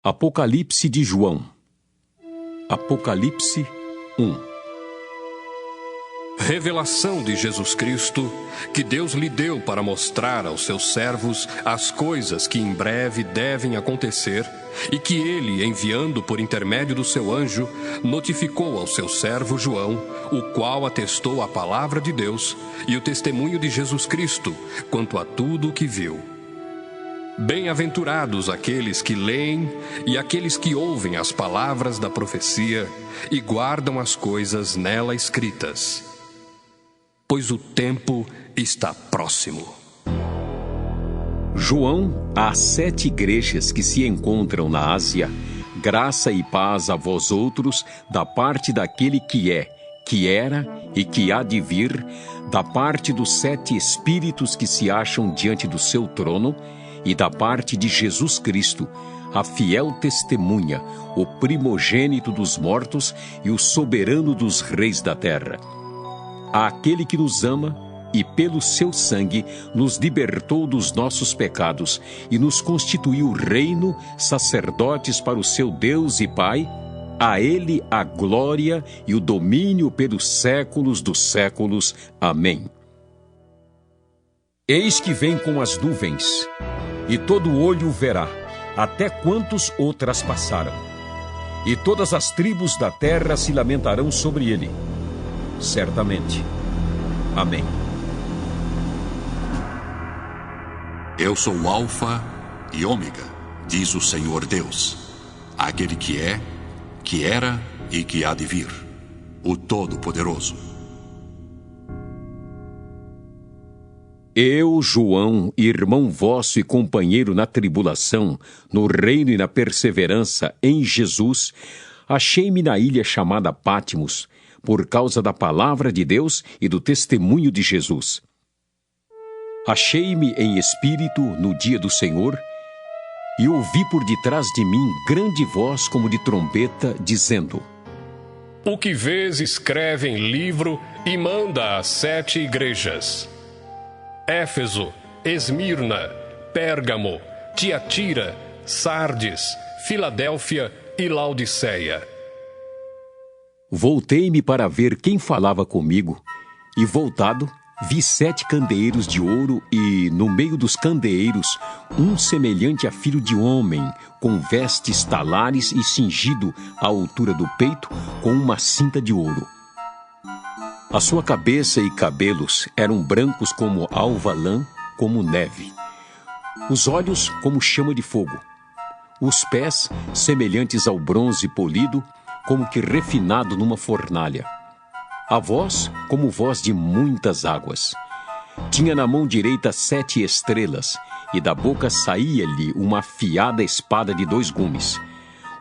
Apocalipse de João. Apocalipse 1. Revelação de Jesus Cristo, que Deus lhe deu para mostrar aos seus servos as coisas que em breve devem acontecer, e que ele, enviando por intermédio do seu anjo, notificou ao seu servo João, o qual atestou a palavra de Deus e o testemunho de Jesus Cristo quanto a tudo o que viu. Bem-aventurados aqueles que leem e aqueles que ouvem as palavras da profecia e guardam as coisas nela escritas, pois o tempo está próximo. João, às 7 igrejas que se encontram na Ásia, graça e paz a vós outros, da parte daquele que é, que era e que há de vir, da parte dos 7 espíritos que se acham diante do seu trono, e da parte de Jesus Cristo, a fiel testemunha, o primogênito dos mortos e o soberano dos reis da terra. Àquele que nos ama e pelo seu sangue nos libertou dos nossos pecados e nos constituiu reino, sacerdotes para o seu Deus e Pai, a ele a glória e o domínio pelos séculos dos séculos. Amém. Eis que vem com as nuvens, e todo olho o verá, até quantos o traspassaram. E todas as tribos da terra se lamentarão sobre ele. Certamente. Amém. Eu sou o Alfa e Ômega, diz o Senhor Deus, aquele que é, que era e que há de vir, o Todo-Poderoso. Eu, João, irmão vosso e companheiro na tribulação, no reino e na perseverança em Jesus, achei-me na ilha chamada Patmos, por causa da palavra de Deus e do testemunho de Jesus. Achei-me em espírito no dia do Senhor, e ouvi por detrás de mim grande voz como de trombeta, dizendo: O que vês escreve em livro e manda às 7 igrejas: Éfeso, Esmirna, Pérgamo, Tiatira, Sardes, Filadélfia e Laodiceia. Voltei-me para ver quem falava comigo, e voltado, vi 7 candeeiros de ouro e, no meio dos candeeiros, um semelhante a filho de homem, com vestes talares e cingido à altura do peito, com uma cinta de ouro. A sua cabeça e cabelos eram brancos como alva lã, como neve. Os olhos como chama de fogo. Os pés semelhantes ao bronze polido, como que refinado numa fornalha. A voz como voz de muitas águas. Tinha na mão direita 7 estrelas, e da boca saía-lhe uma afiada espada de 2 gumes.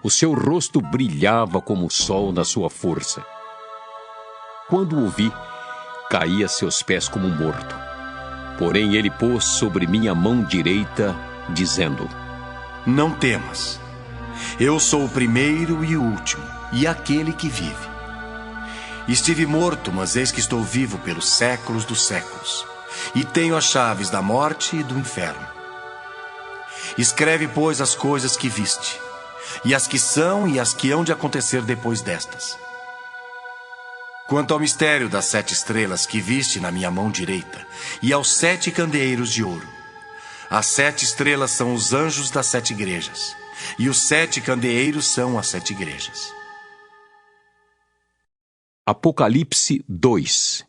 O seu rosto brilhava como o sol na sua força. Quando o vi, caí a seus pés como morto. Porém ele pôs sobre minha mão direita, dizendo: Não temas. Eu sou o primeiro e o último, e aquele que vive. Estive morto, mas eis que estou vivo pelos séculos dos séculos, e tenho as chaves da morte e do inferno. Escreve, pois, as coisas que viste, e as que são e as que hão de acontecer depois destas. Quanto ao mistério das 7 estrelas que viste na minha mão direita, e aos 7 candeeiros de ouro, as 7 estrelas são os anjos das 7 igrejas, e os 7 candeeiros são as 7 igrejas. Apocalipse 2.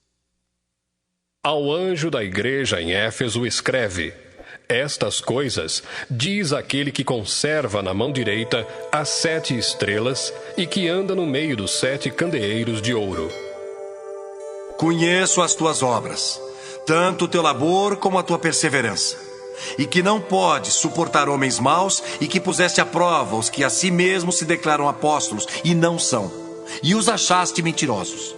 Ao anjo da igreja em Éfeso escreve: Estas coisas diz aquele que conserva na mão direita as 7 estrelas e que anda no meio dos 7 candeeiros de ouro. Conheço as tuas obras, tanto o teu labor como a tua perseverança, e que não podes suportar homens maus, e que puseste à prova os que a si mesmos se declaram apóstolos e não são, e os achaste mentirosos.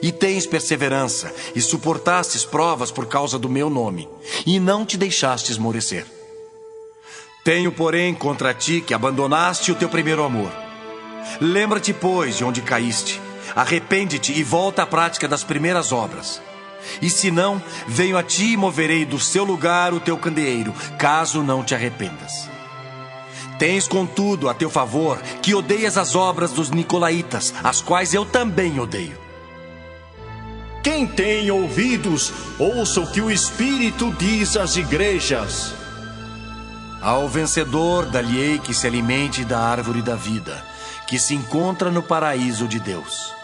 E tens perseverança, e suportastes provas por causa do meu nome, e não te deixaste esmorecer. Tenho, porém, contra ti que abandonaste o teu primeiro amor. Lembra-te, pois, de onde caíste. Arrepende-te e volta à prática das primeiras obras. E se não, venho a ti e moverei do seu lugar o teu candeeiro, caso não te arrependas. Tens, contudo, a teu favor que odeias as obras dos nicolaítas, as quais eu também odeio. Quem tem ouvidos, ouça o que o Espírito diz às igrejas. Ao vencedor, dar-lhe-ei que se alimente da árvore da vida, que se encontra no paraíso de Deus.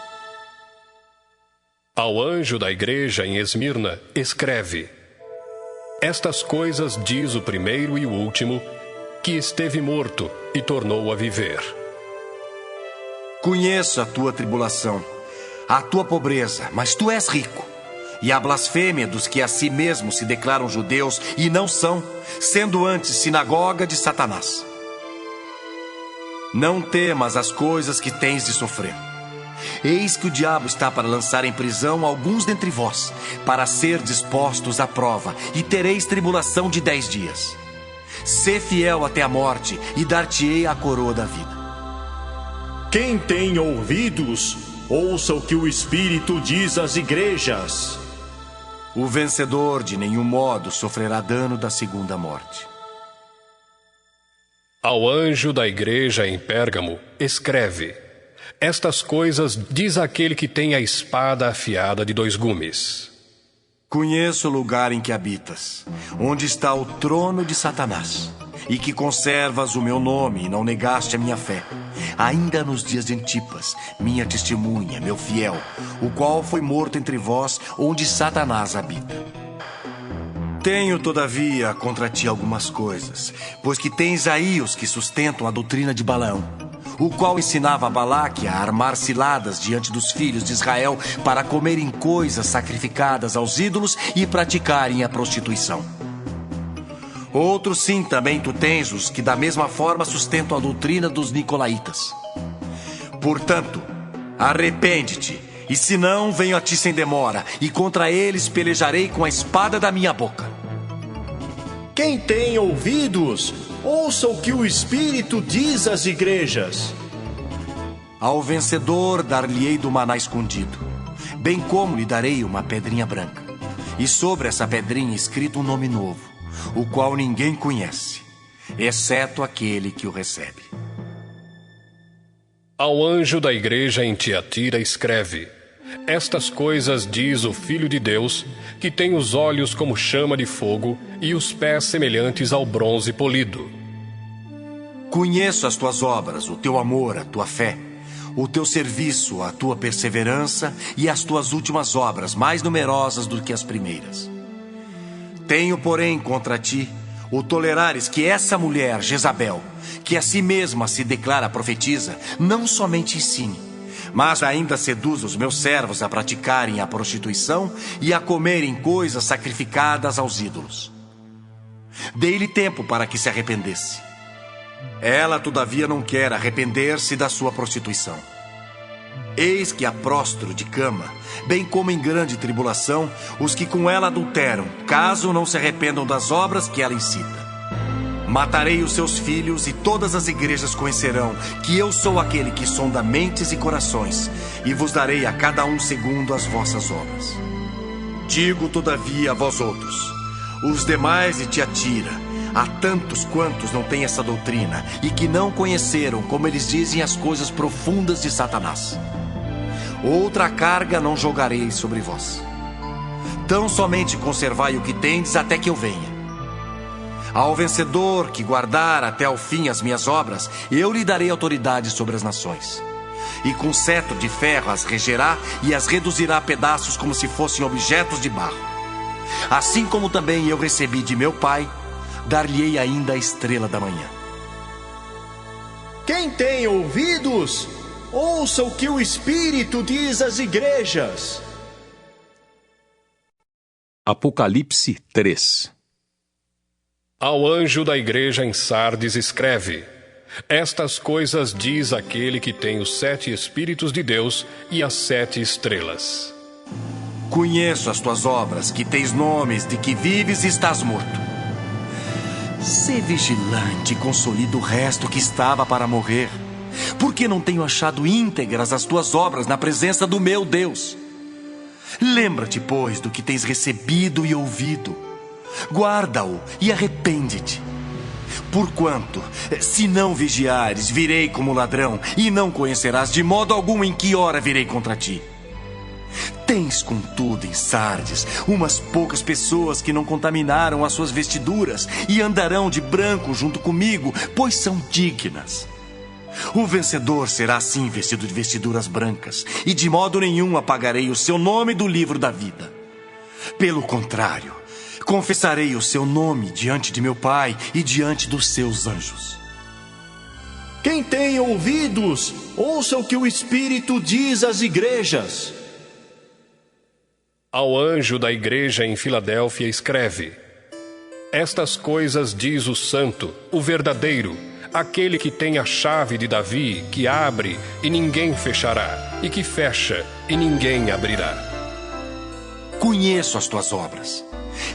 Ao anjo da igreja em Esmirna, escreve: Estas coisas diz o primeiro e o último, que esteve morto e tornou a viver. Conheço a tua tribulação, a tua pobreza, mas tu és rico, e a blasfêmia dos que a si mesmos se declaram judeus e não são, sendo antes sinagoga de Satanás. Não temas as coisas que tens de sofrer. Eis que o diabo está para lançar em prisão alguns dentre vós, para ser dispostos à prova, e tereis tribulação de 10 dias. Sê fiel até a morte, e dar-te-ei a coroa da vida. Quem tem ouvidos, ouça o que o Espírito diz às igrejas. O vencedor de nenhum modo sofrerá dano da segunda morte. Ao anjo da igreja em Pérgamo, escreve: Estas coisas diz aquele que tem a espada afiada de 2 gumes. Conheço o lugar em que habitas, onde está o trono de Satanás, e que conservas o meu nome e não negaste a minha fé, ainda nos dias de Antipas, minha testemunha, meu fiel, o qual foi morto entre vós, onde Satanás habita. Tenho, todavia, contra ti algumas coisas, pois que tens aí os que sustentam a doutrina de Balaão, o qual ensinava a Balaque a armar ciladas diante dos filhos de Israel para comerem coisas sacrificadas aos ídolos e praticarem a prostituição. Outros sim, também tu tens os que da mesma forma sustentam a doutrina dos nicolaítas. Portanto, arrepende-te, e se não, venho a ti sem demora, e contra eles pelejarei com a espada da minha boca. Quem tem ouvidos, ouça o que o Espírito diz às igrejas. Ao vencedor dar-lhe-ei do maná escondido, bem como lhe darei uma pedrinha branca, e sobre essa pedrinha escrito um nome novo, o qual ninguém conhece, exceto aquele que o recebe. Ao anjo da igreja em Tiatira escreve: Estas coisas diz o Filho de Deus, que tem os olhos como chama de fogo e os pés semelhantes ao bronze polido. Conheço as tuas obras, o teu amor, a tua fé, o teu serviço, a tua perseverança e as tuas últimas obras, mais numerosas do que as primeiras. Tenho, porém, contra ti o tolerares que essa mulher, Jezabel, que a si mesma se declara profetisa, não somente ensine, mas ainda seduz os meus servos a praticarem a prostituição e a comerem coisas sacrificadas aos ídolos. Dei-lhe tempo para que se arrependesse. Ela, todavia, não quer arrepender-se da sua prostituição. Eis que a prostro de cama, bem como em grande tribulação, os que com ela adulteram, caso não se arrependam das obras que ela incita. Matarei os seus filhos, e todas as igrejas conhecerão que eu sou aquele que sonda mentes e corações, e vos darei a cada um segundo as vossas obras. Digo, todavia, a vós outros, os demais de Tiatira, há tantos quantos não têm essa doutrina, e que não conheceram, como eles dizem, as coisas profundas de Satanás. Outra carga não jogarei sobre vós. Tão somente conservai o que tendes até que eu venha. Ao vencedor que guardar até ao fim as minhas obras, eu lhe darei autoridade sobre as nações. E com cetro de ferro as regerá e as reduzirá a pedaços como se fossem objetos de barro. Assim como também eu recebi de meu Pai, dar-lhe-ei ainda a estrela da manhã. Quem tem ouvidos, ouça o que o Espírito diz às igrejas. Apocalipse 3. Ao anjo da igreja em Sardes escreve: Estas coisas diz aquele que tem os 7 Espíritos de Deus e as 7 estrelas. Conheço as tuas obras, que tens nomes de que vives e estás morto. Sê vigilante e consolida o resto que estava para morrer, porque não tenho achado íntegras as tuas obras na presença do meu Deus. Lembra-te, pois, do que tens recebido e ouvido. Guarda-o e arrepende-te. Porquanto, se não vigiares, virei como ladrão, e não conhecerás de modo algum em que hora virei contra ti. Tens, contudo, em Sardes, umas poucas pessoas que não contaminaram as suas vestiduras e andarão de branco junto comigo, pois são dignas. O vencedor será assim vestido de vestiduras brancas, e de modo nenhum apagarei o seu nome do livro da vida. Pelo contrário, confessarei o seu nome diante de meu Pai e diante dos seus anjos. Quem tem ouvidos, ouça o que o Espírito diz às igrejas. Ao anjo da igreja em Filadélfia escreve: Estas coisas diz o santo, o verdadeiro, aquele que tem a chave de Davi, que abre e ninguém fechará, e que fecha e ninguém abrirá. Conheço as tuas obras.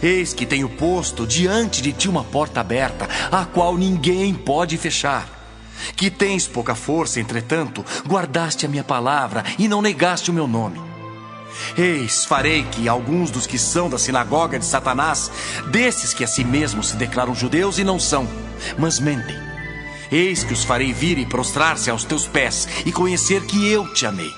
Eis que tenho posto diante de ti uma porta aberta, a qual ninguém pode fechar. Que tens pouca força, entretanto, guardaste a minha palavra e não negaste o meu nome. Eis, farei que alguns dos que são da sinagoga de Satanás, desses que a si mesmos se declaram judeus e não são, mas mentem, eis que os farei vir e prostrar-se aos teus pés e conhecer que eu te amei.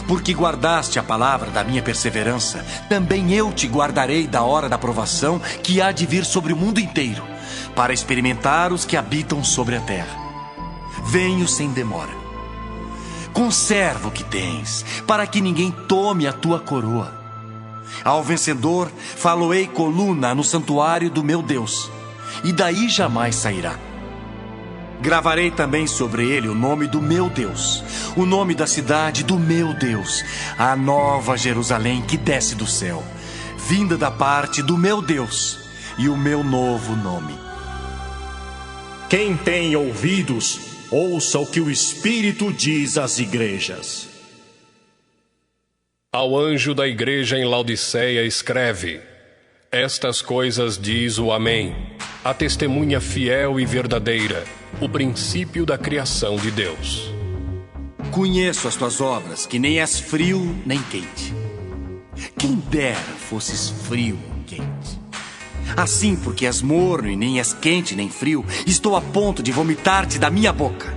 Porque guardaste a palavra da minha perseverança, também eu te guardarei da hora da provação que há de vir sobre o mundo inteiro, para experimentar os que habitam sobre a terra. Venho sem demora. Conserva o que tens, para que ninguém tome a tua coroa. Ao vencedor, falo-ei coluna no santuário do meu Deus, e daí jamais sairá. Gravarei também sobre ele o nome do meu Deus, o nome da cidade do meu Deus, a nova Jerusalém que desce do céu, vinda da parte do meu Deus, e o meu novo nome. Quem tem ouvidos, ouça o que o Espírito diz às igrejas. Ao anjo da igreja em Laodiceia escreve: Estas coisas diz o Amém, a testemunha fiel e verdadeira, o princípio da criação de Deus. Conheço as tuas obras, que nem és frio nem quente. Quem dera fosses frio ou quente. Assim, porque és morno e nem és quente nem frio, estou a ponto de vomitar-te da minha boca.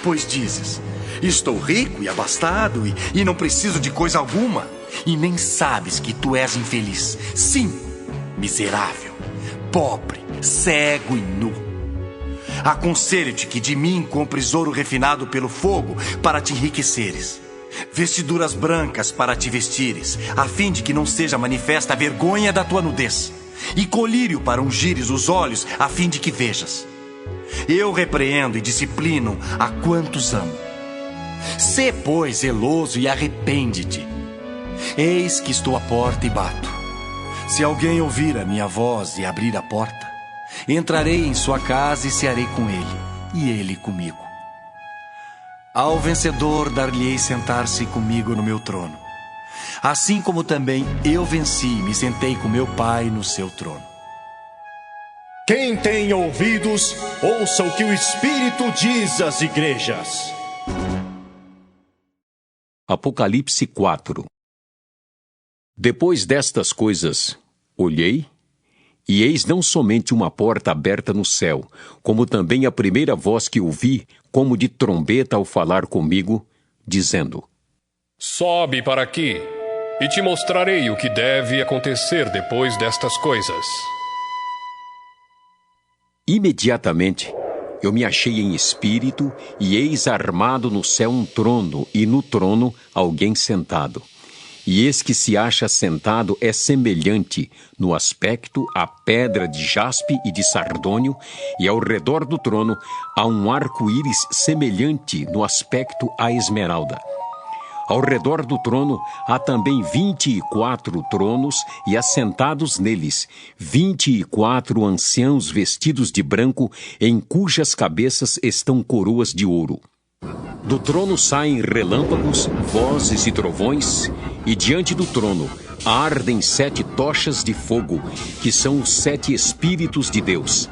Pois dizes: estou rico e abastado e não preciso de coisa alguma, e nem sabes que tu és infeliz. Sim, miserável, pobre, cego e nu. Aconselho-te que de mim compres ouro refinado pelo fogo para te enriqueceres, vestiduras brancas para te vestires, a fim de que não seja manifesta a vergonha da tua nudez, e colírio para ungires os olhos, a fim de que vejas. Eu repreendo e disciplino a quantos amo. Sê, pois, zeloso e arrepende-te. Eis que estou à porta e bato. Se alguém ouvir a minha voz e abrir a porta, entrarei em sua casa e cearei com ele, e ele comigo. Ao vencedor dar-lhe-ei sentar-se comigo no meu trono, assim como também eu venci e me sentei com meu Pai no seu trono. Quem tem ouvidos, ouça o que o Espírito diz às igrejas. Apocalipse 4. Depois destas coisas, olhei, e eis não somente uma porta aberta no céu, como também a primeira voz que ouvi, como de trombeta ao falar comigo, dizendo: Sobe para aqui, e te mostrarei o que deve acontecer depois destas coisas. Imediatamente, eu me achei em espírito, e eis armado no céu um trono, e no trono alguém sentado. E eis que se acha sentado é semelhante no aspecto à pedra de jaspe e de sardônio, e ao redor do trono há um arco-íris semelhante no aspecto à esmeralda. Ao redor do trono há também 24 tronos, e assentados neles 24 anciãos vestidos de branco, em cujas cabeças estão coroas de ouro. Do trono saem relâmpagos, vozes e trovões, e diante do trono ardem 7 tochas de fogo, que são os 7 Espíritos de Deus.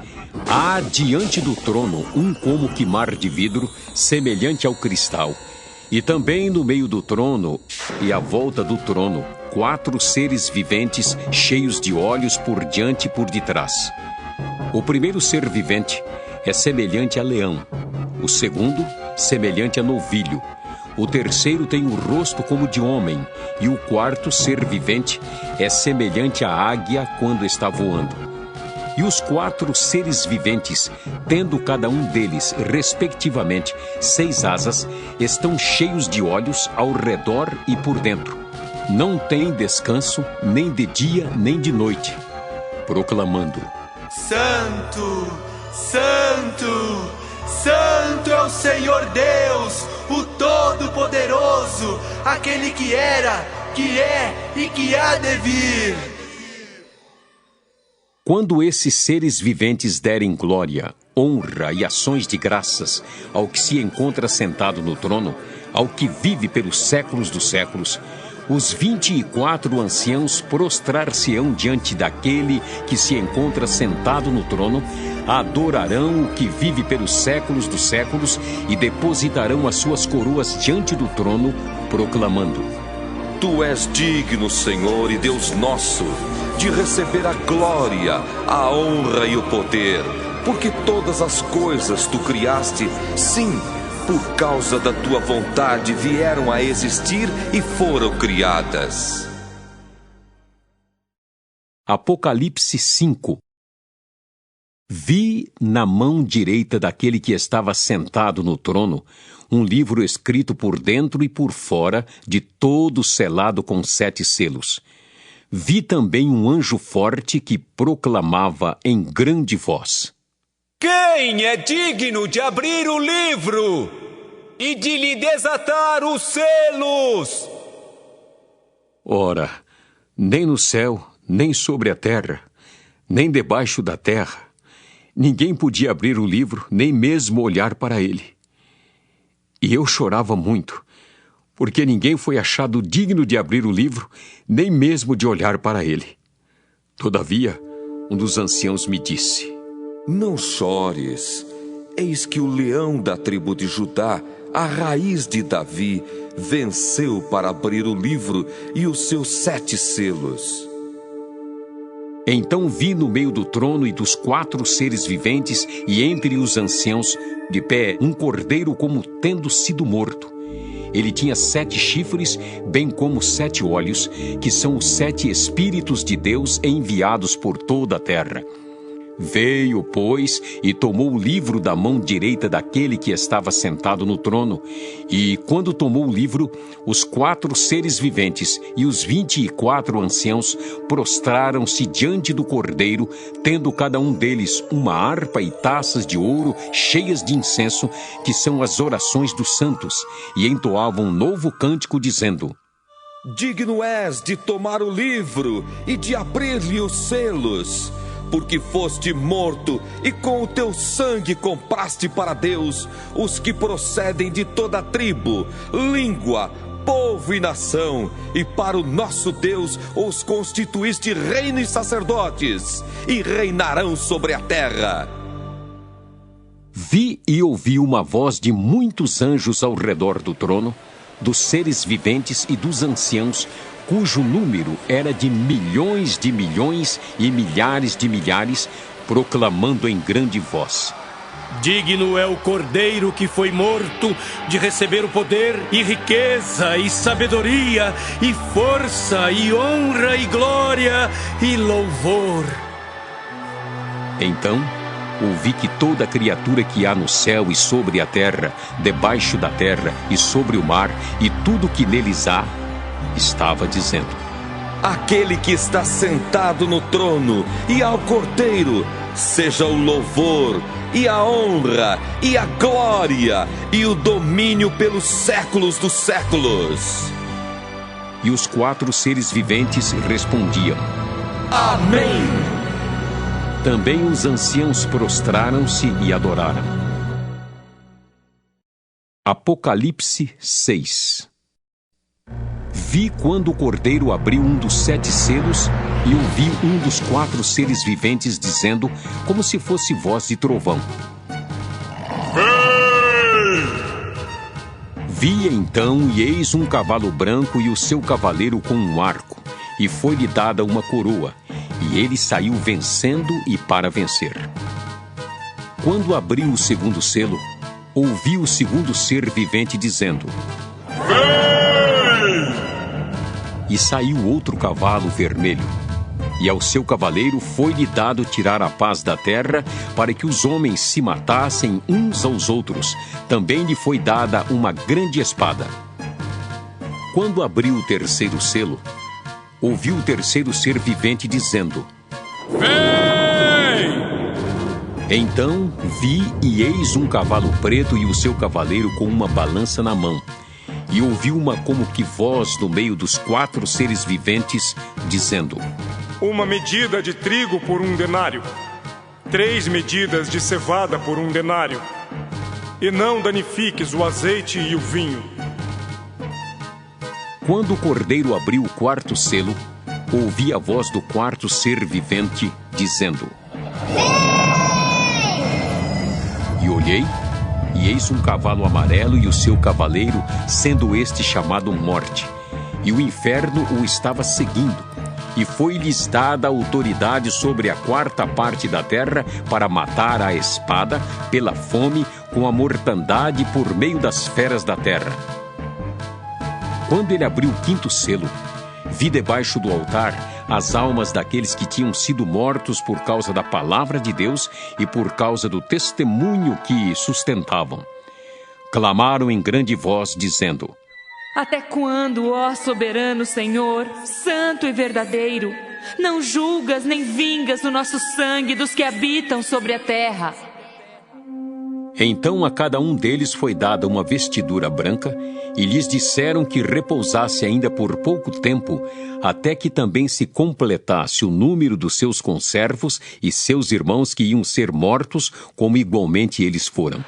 Há diante do trono um como que mar de vidro, semelhante ao cristal. E também no meio do trono e à volta do trono, 4 seres viventes cheios de olhos por diante e por detrás. O primeiro ser vivente é semelhante a leão, o segundo, semelhante a novilho, o terceiro tem o rosto como de homem, e o quarto ser vivente é semelhante à águia quando está voando. E os 4 seres viventes, tendo cada um deles, respectivamente, 6 asas, estão cheios de olhos ao redor e por dentro. Não têm descanso, nem de dia, nem de noite, proclamando: Santo, Santo, Santo é o Senhor Deus, o Todo-Poderoso, aquele que era, que é e que há de vir. Quando esses seres viventes derem glória, honra e ações de graças ao que se encontra sentado no trono, ao que vive pelos séculos dos séculos, os 24 anciãos prostrar-se-ão diante daquele que se encontra sentado no trono, adorarão o que vive pelos séculos dos séculos e depositarão as suas coroas diante do trono, proclamando: Tu és digno, Senhor e Deus nosso, de receber a glória, a honra e o poder, porque todas as coisas tu criaste, sim, por causa da tua vontade vieram a existir e foram criadas. Apocalipse 5. Vi na mão direita daquele que estava sentado no trono um livro escrito por dentro e por fora, de todo selado com 7 selos. Vi também um anjo forte que proclamava em grande voz: Quem é digno de abrir o livro e de lhe desatar os selos? Ora, nem no céu, nem sobre a terra, nem debaixo da terra, ninguém podia abrir o livro, nem mesmo olhar para ele. E eu chorava muito, porque ninguém foi achado digno de abrir o livro, nem mesmo de olhar para ele. Todavia, um dos anciãos me disse: Não chores, eis que o leão da tribo de Judá, a raiz de Davi, venceu para abrir o livro e os seus 7 selos. Então vi no meio do trono e dos 4 seres viventes e entre os anciãos, de pé, um cordeiro como tendo sido morto. Ele tinha 7 chifres, bem como 7 olhos, que são os 7 Espíritos de Deus enviados por toda a terra. Veio, pois, e tomou o livro da mão direita daquele que estava sentado no trono. E, quando tomou o livro, os 4 seres viventes e os 24 anciãos prostraram-se diante do cordeiro, tendo cada um deles uma harpa e taças de ouro cheias de incenso, que são as orações dos santos, e entoavam um novo cântico, dizendo: Digno és de tomar o livro e de abrir-lhe os selos, porque foste morto e com o teu sangue compraste para Deus os que procedem de toda tribo, língua, povo e nação, e para o nosso Deus os constituíste reino e sacerdotes, e reinarão sobre a terra. Vi e ouvi uma voz de muitos anjos ao redor do trono, dos seres viventes e dos anciãos, cujo número era de milhões e milhares de milhares, proclamando em grande voz: Digno é o Cordeiro que foi morto de receber o poder e riqueza e sabedoria e força e honra e glória e louvor. Então ouvi que toda criatura que há no céu e sobre a terra, debaixo da terra e sobre o mar, e tudo que neles há, estava dizendo: Aquele que está sentado no trono e ao Cordeiro, seja o louvor e a honra e a glória e o domínio pelos séculos dos séculos. E os 4 seres viventes respondiam: Amém! Também os anciãos prostraram-se e adoraram. Apocalipse 6. Vi quando o cordeiro abriu um dos 7 selos e ouvi um dos 4 seres viventes dizendo, como se fosse voz de trovão: Vi então, e eis um cavalo branco e o seu cavaleiro com um arco, e foi-lhe dada uma coroa, e ele saiu vencendo e para vencer. Quando abriu o segundo selo, ouviu o segundo ser vivente dizendo: Vem! E saiu outro cavalo vermelho, e ao seu cavaleiro foi-lhe dado tirar a paz da terra, para que os homens se matassem uns aos outros. Também lhe foi dada uma grande espada. Quando abriu o terceiro selo, ouviu o terceiro ser vivente dizendo: Vem! Então vi, e eis um cavalo preto e o seu cavaleiro com uma balança na mão. E ouvi uma como que voz no meio dos 4 seres viventes, dizendo: Uma medida de trigo por 1 denário, 3 medidas de cevada por 1 denário, e não danifiques o azeite e o vinho. Quando o cordeiro abriu o 4º selo, ouvi a voz do 4º ser vivente, dizendo: E olhei, e eis um cavalo amarelo e o seu cavaleiro, sendo este chamado Morte. E o inferno o estava seguindo, e foi-lhes dada autoridade sobre a 4ª parte da terra para matar à espada, pela fome, com a mortandade por meio das feras da terra. Quando ele abriu o 5º selo, vi debaixo do altar as almas daqueles que tinham sido mortos por causa da palavra de Deus e por causa do testemunho que sustentavam. Clamaram em grande voz, dizendo: Até quando, ó soberano Senhor, santo e verdadeiro, não julgas nem vingas o nosso sangue dos que habitam sobre a terra? Então a cada um deles foi dada uma vestidura branca, e lhes disseram que repousasse ainda por pouco tempo, até que também se completasse o número dos seus conservos e seus irmãos que iam ser mortos, como igualmente eles foram.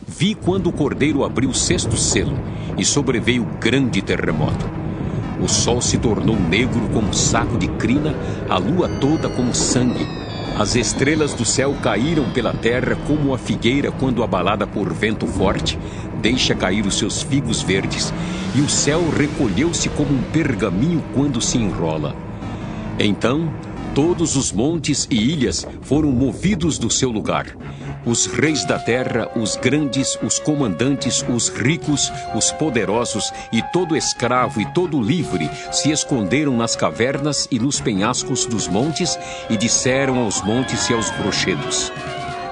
Vi quando o cordeiro abriu o 6º selo, e sobreveio grande terremoto. O sol se tornou negro como saco de crina, a lua toda como sangue. As estrelas do céu caíram pela terra como a figueira quando abalada por vento forte deixa cair os seus figos verdes, e o céu recolheu-se como um pergaminho quando se enrola. Então, todos os montes e ilhas foram movidos do seu lugar. Os reis da terra, os grandes, os comandantes, os ricos, os poderosos e todo escravo e todo livre se esconderam nas cavernas e nos penhascos dos montes e disseram aos montes e aos rochedos: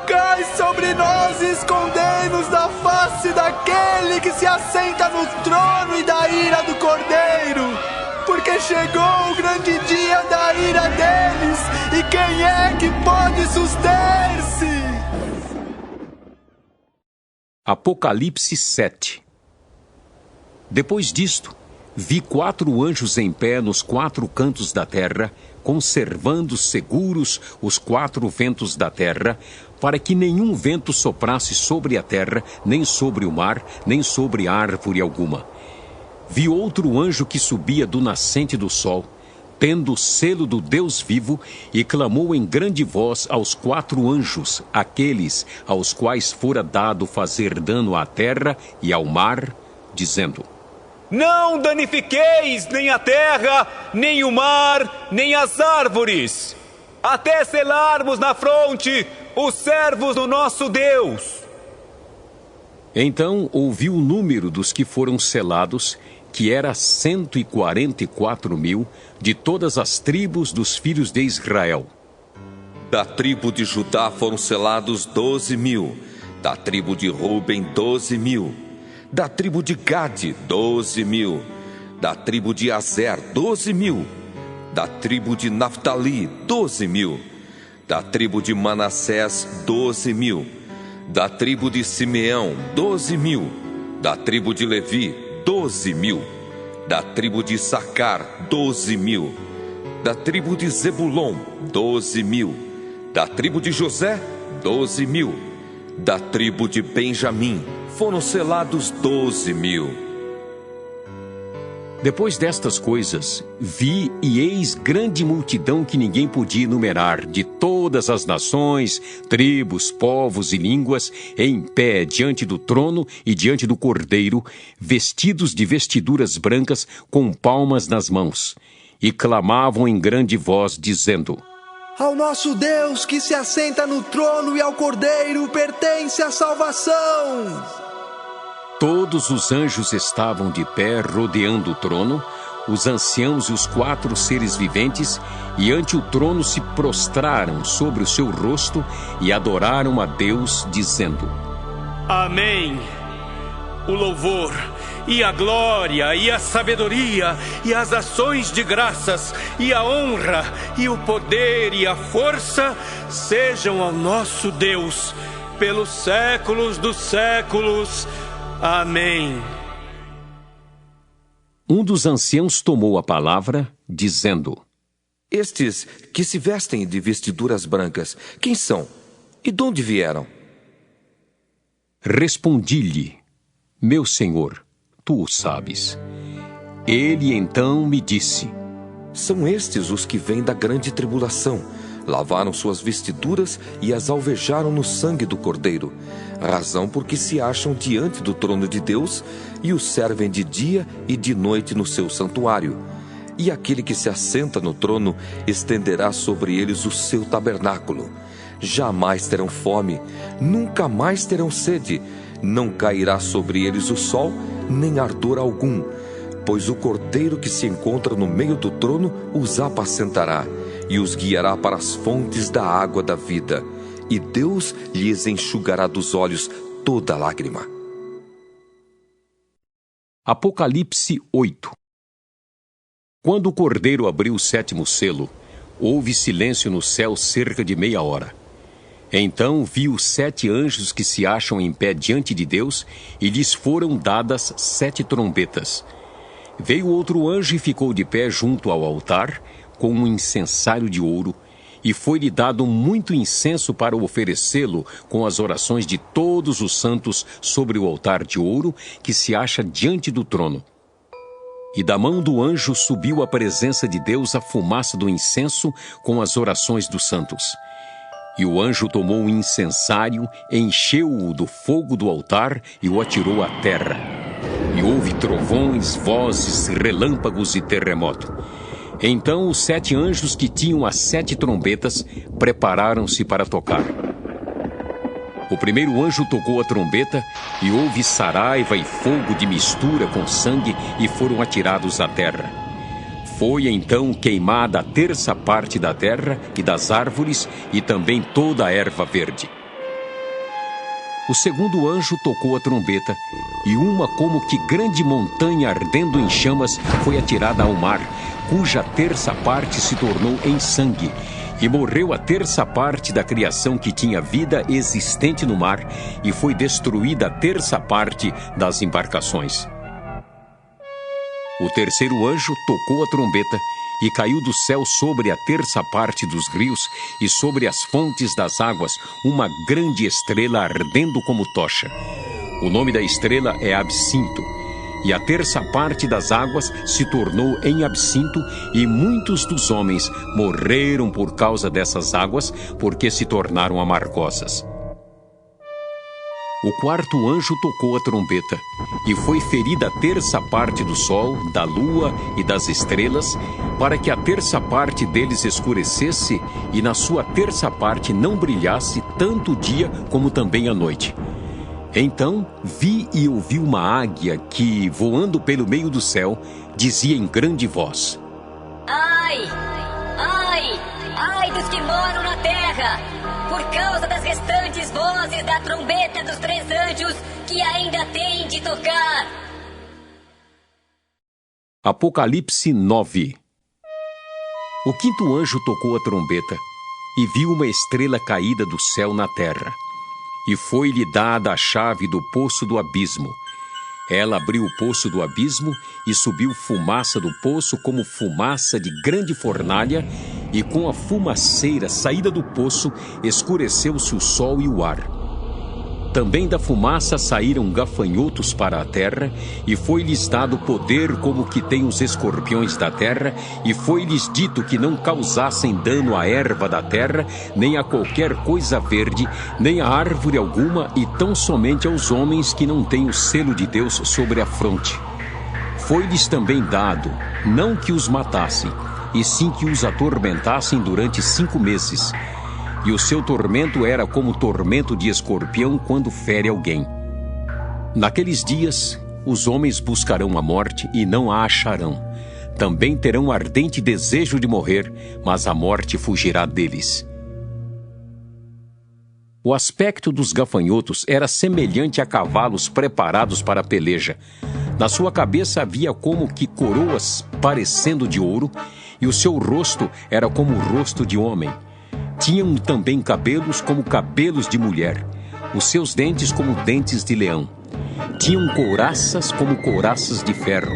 Cai sobre nós e escondei-nos da face daquele que se assenta no trono e da ira do Cordeiro, porque chegou o grande dia da ira deles, e quem é que pode suster-se? Apocalipse 7. Depois disto, vi 4 anjos em pé nos 4 cantos da terra, conservando seguros os 4 ventos da terra, para que nenhum vento soprasse sobre a terra, nem sobre o mar, nem sobre árvore alguma. Vi outro anjo que subia do nascente do sol, tendo o selo do Deus vivo, e clamou em grande voz aos 4 anjos, aqueles aos quais fora dado fazer dano à terra e ao mar, dizendo: Não danifiqueis nem a terra, nem o mar, nem as árvores, até selarmos na fronte os servos do nosso Deus. Então ouvi o número dos que foram selados, que era 144.000, de todas as tribos dos filhos de Israel. Da tribo de Judá foram selados 12.000, da tribo de Ruben 12.000, da tribo de Gade 12.000, da tribo de Azer 12.000, da tribo de Naftali 12.000, da tribo de Manassés 12.000, da tribo de Simeão 12.000, da tribo de Levi 12.000, da tribo de Issacar 12.000, da tribo de Zebulon 12.000, da tribo de José 12.000, da tribo de Benjamim foram selados 12.000. Depois destas coisas, vi e eis grande multidão que ninguém podia enumerar, de todas as nações, tribos, povos e línguas, em pé diante do trono e diante do Cordeiro, vestidos de vestiduras brancas, com palmas nas mãos. e clamavam em grande voz, dizendo: Ao nosso Deus que se assenta no trono e ao Cordeiro pertence a salvação. Todos os anjos estavam de pé rodeando o trono, os anciãos e os 4 seres viventes, e ante o trono se prostraram sobre o seu rosto e adoraram a Deus, dizendo: Amém. O louvor, e a glória, e a sabedoria, e as ações de graças, e a honra, e o poder, e a força, sejam ao nosso Deus, pelos séculos dos séculos. Amém. Um dos anciãos tomou a palavra, dizendo: Estes que se vestem de vestiduras brancas, quem são? E de onde vieram? Respondi-lhe: Meu senhor, tu o sabes. Ele então me disse: São estes os que vêm da grande tribulação. Lavaram suas vestiduras e as alvejaram no sangue do Cordeiro, razão porque se acham diante do trono de Deus e o servem de dia e de noite no seu santuário. E aquele que se assenta no trono estenderá sobre eles o seu tabernáculo. Jamais terão fome, nunca mais terão sede, não cairá sobre eles o sol, nem ardor algum, pois o Cordeiro que se encontra no meio do trono os apacentará e os guiará para as fontes da água da vida, e Deus lhes enxugará dos olhos toda lágrima. Apocalipse 8. Quando o Cordeiro abriu o 7º selo, houve silêncio no céu cerca de meia hora. Então vi os 7 anjos que se acham em pé diante de Deus, e lhes foram dadas 7 trombetas. Veio outro anjo e ficou de pé junto ao altar, com um incensário de ouro, e foi-lhe dado muito incenso para oferecê-lo com as orações de todos os santos sobre o altar de ouro que se acha diante do trono. E da mão do anjo subiu à presença de Deus a fumaça do incenso com as orações dos santos. E o anjo tomou o incensário, encheu-o do fogo do altar e o atirou à terra. E houve trovões, vozes, relâmpagos e terremoto. Então os 7 anjos que tinham as 7 trombetas prepararam-se para tocar. O primeiro anjo tocou a trombeta e houve saraiva e fogo de mistura com sangue e foram atirados à terra. Foi então queimada a 1/3 parte da terra e das árvores e também toda a erva verde. O segundo anjo tocou a trombeta e uma como que grande montanha ardendo em chamas foi atirada ao mar, cuja 1/3 parte se tornou em sangue, e morreu a 1/3 parte da criação que tinha vida existente no mar, e foi destruída a 1/3 parte das embarcações. O terceiro anjo tocou a trombeta e caiu do céu sobre a 1/3 parte dos rios e sobre as fontes das águas uma grande estrela ardendo como tocha. O nome da estrela é Absinto. E a 1/3 parte das águas se tornou em absinto, e muitos dos homens morreram por causa dessas águas, porque se tornaram amargosas. O quarto anjo tocou a trombeta, e foi ferida a 1/3 parte do sol, da lua e das estrelas, para que a 1/3 parte deles escurecesse, e na sua 1/3 parte não brilhasse tanto o dia como também a noite. Então vi e ouvi uma águia que, voando pelo meio do céu, dizia em grande voz: Ai, ai, ai dos que moram na terra, por causa das restantes vozes da trombeta dos 3 anjos que ainda têm de tocar. Apocalipse 9. O quinto anjo tocou a trombeta e viu uma estrela caída do céu na terra. E foi-lhe dada a chave do poço do abismo. Ela abriu o poço do abismo e subiu fumaça do poço como fumaça de grande fornalha, e com a fumaceira saída do poço escureceu-se o sol e o ar. Também da fumaça saíram gafanhotos para a terra, e foi-lhes dado poder como que tem os escorpiões da terra, e foi-lhes dito que não causassem dano à erva da terra, nem a qualquer coisa verde, nem a árvore alguma, e tão somente aos homens que não têm o selo de Deus sobre a fronte. Foi-lhes também dado, não que os matassem, e sim que os atormentassem durante 5 meses. E o seu tormento era como o tormento de escorpião quando fere alguém. Naqueles dias, os homens buscarão a morte e não a acharão. Também terão ardente desejo de morrer, mas a morte fugirá deles. O aspecto dos gafanhotos era semelhante a cavalos preparados para a peleja. Na sua cabeça havia como que coroas parecendo de ouro, e o seu rosto era como o rosto de homem. Tinham também cabelos como cabelos de mulher, os seus dentes como dentes de leão. Tinham couraças como couraças de ferro.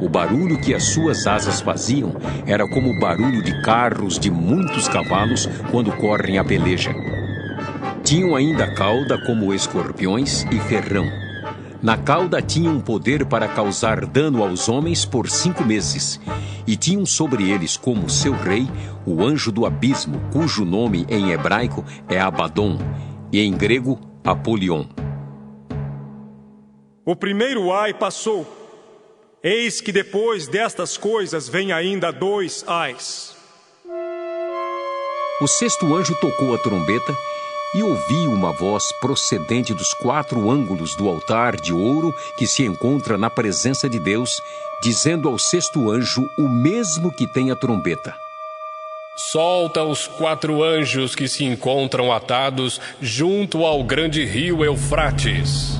O barulho que as suas asas faziam era como o barulho de carros de muitos cavalos quando correm a peleja. Tinham ainda cauda como escorpiões e ferrão. Na cauda tinham poder para causar dano aos homens por 5 meses. E tinham sobre eles como seu rei o anjo do abismo, cujo nome em hebraico é Abaddon e em grego Apolion. O primeiro ai passou. Eis que depois destas coisas vem ainda 2 ais. O 6º anjo tocou a trombeta e ouvi uma voz procedente dos 4 ângulos do altar de ouro que se encontra na presença de Deus, dizendo ao 6º anjo o mesmo que tem a trombeta: Solta os 4 anjos que se encontram atados junto ao grande rio Eufrates.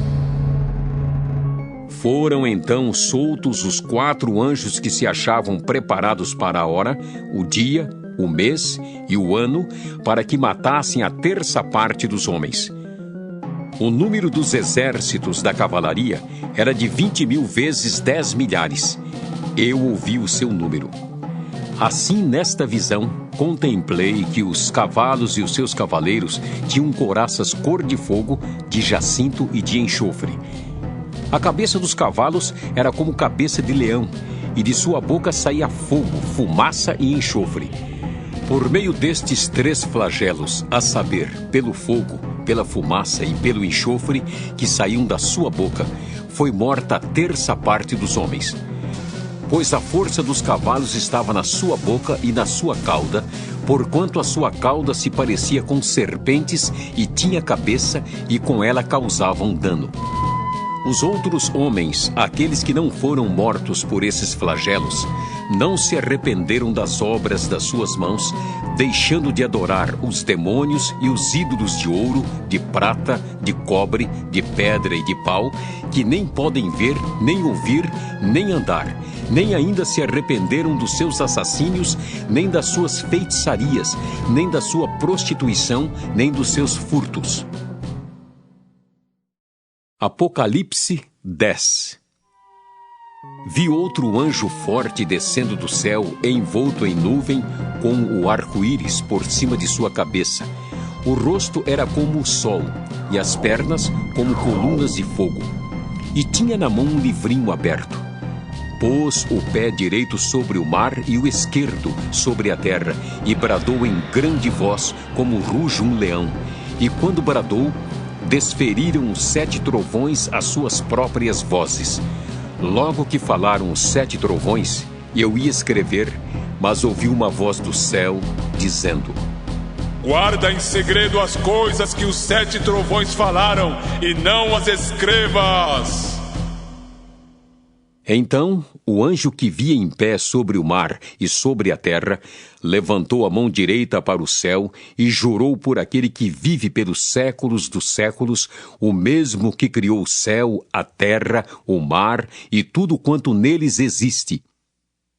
Foram então soltos os 4 anjos que se achavam preparados para a hora, o dia, o mês e o ano, para que matassem a 1/3 parte dos homens. O número dos exércitos da cavalaria era de 20.000 vezes 10 milhares. Eu ouvi o seu número. Assim, nesta visão, contemplei que os cavalos e os seus cavaleiros tinham couraças cor de fogo, de jacinto e de enxofre. A cabeça dos cavalos era como cabeça de leão, e de sua boca saía fogo, fumaça e enxofre. Por meio destes 3 flagelos, a saber, pelo fogo, pela fumaça e pelo enxofre que saíam da sua boca, foi morta a 1/3 parte dos homens. Pois a força dos cavalos estava na sua boca e na sua cauda, porquanto a sua cauda se parecia com serpentes e tinha cabeça, e com ela causavam dano. Os outros homens, aqueles que não foram mortos por esses flagelos, não se arrependeram das obras das suas mãos, deixando de adorar os demônios e os ídolos de ouro, de prata, de cobre, de pedra e de pau, que nem podem ver, nem ouvir, nem andar, nem ainda se arrependeram dos seus assassínios, nem das suas feitiçarias, nem da sua prostituição, nem dos seus furtos. Apocalipse 10. Vi outro anjo forte descendo do céu, envolto em nuvem, com o arco-íris por cima de sua cabeça. O rosto era como o sol, e as pernas como colunas de fogo. E tinha na mão um livrinho aberto. Pôs o pé direito sobre o mar e o esquerdo sobre a terra, e bradou em grande voz, como ruge um leão. E quando bradou, desferiram os 7 trovões as suas próprias vozes. Logo que falaram os 7 trovões, eu ia escrever, mas ouvi uma voz do céu, dizendo: Guarda em segredo as coisas que os 7 trovões falaram, e não as escrevas. Então, o anjo que via em pé sobre o mar e sobre a terra, levantou a mão direita para o céu e jurou por aquele que vive pelos séculos dos séculos, o mesmo que criou o céu, a terra, o mar e tudo quanto neles existe.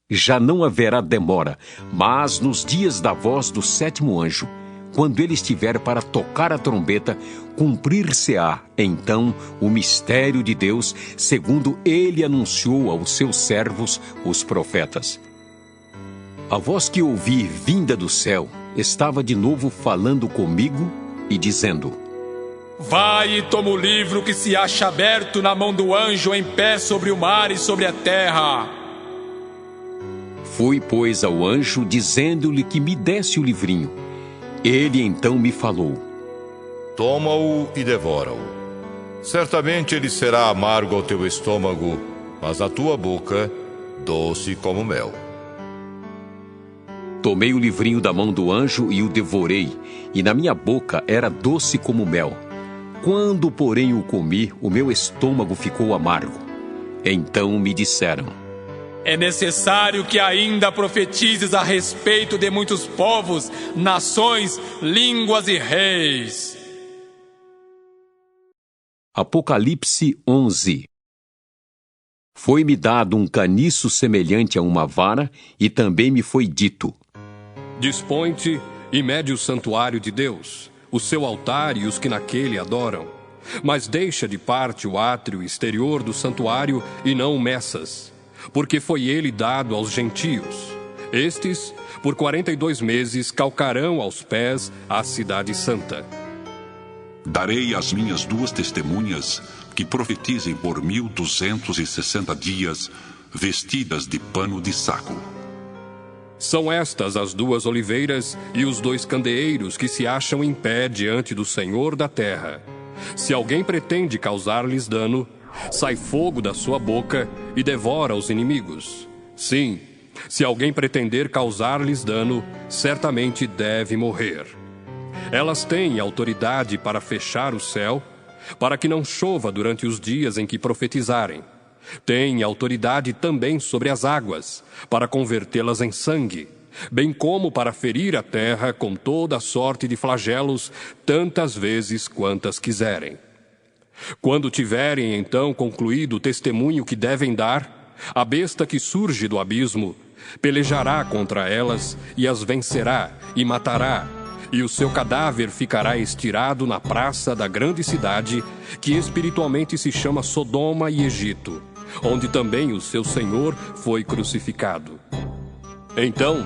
Já não haverá demora, mas nos dias da voz do 7º anjo, quando ele estiver para tocar a trombeta, cumprir-se-á, então, o mistério de Deus, segundo ele anunciou aos seus servos, os profetas. A voz que ouvi vinda do céu estava de novo falando comigo e dizendo: Vai e toma o livro que se acha aberto na mão do anjo em pé sobre o mar e sobre a terra. Fui, pois, ao anjo, dizendo-lhe que me desse o livrinho. Ele então me falou: Toma-o e devora-o. Certamente ele será amargo ao teu estômago, mas a tua boca doce como mel. Tomei o livrinho da mão do anjo e o devorei, e na minha boca era doce como mel. Quando, porém, o comi, o meu estômago ficou amargo. Então me disseram: é necessário que ainda profetizes a respeito de muitos povos, nações, línguas e reis. Apocalipse 11. Foi-me dado um caniço semelhante a uma vara, e também me foi dito: dispõe-te e mede o santuário de Deus, o seu altar e os que naquele adoram. Mas deixa de parte o átrio exterior do santuário e não o meças, porque foi ele dado aos gentios. Estes, por 42 meses, calcarão aos pés a cidade santa. Darei às minhas 2 testemunhas que profetizem por 1260 dias, vestidas de pano de saco. São estas as 2 oliveiras e os 2 candeeiros que se acham em pé diante do Senhor da terra. Se alguém pretende causar-lhes dano, sai fogo da sua boca e devora os inimigos. Sim, se alguém pretender causar-lhes dano, certamente deve morrer. Elas têm autoridade para fechar o céu, para que não chova durante os dias em que profetizarem. Têm autoridade também sobre as águas, para convertê-las em sangue, bem como para ferir a terra com toda a sorte de flagelos, tantas vezes quantas quiserem. Quando tiverem então concluído o testemunho que devem dar, a besta que surge do abismo pelejará contra elas e as vencerá e matará, e o seu cadáver ficará estirado na praça da grande cidade, que espiritualmente se chama Sodoma e Egito, onde também o seu Senhor foi crucificado. Então,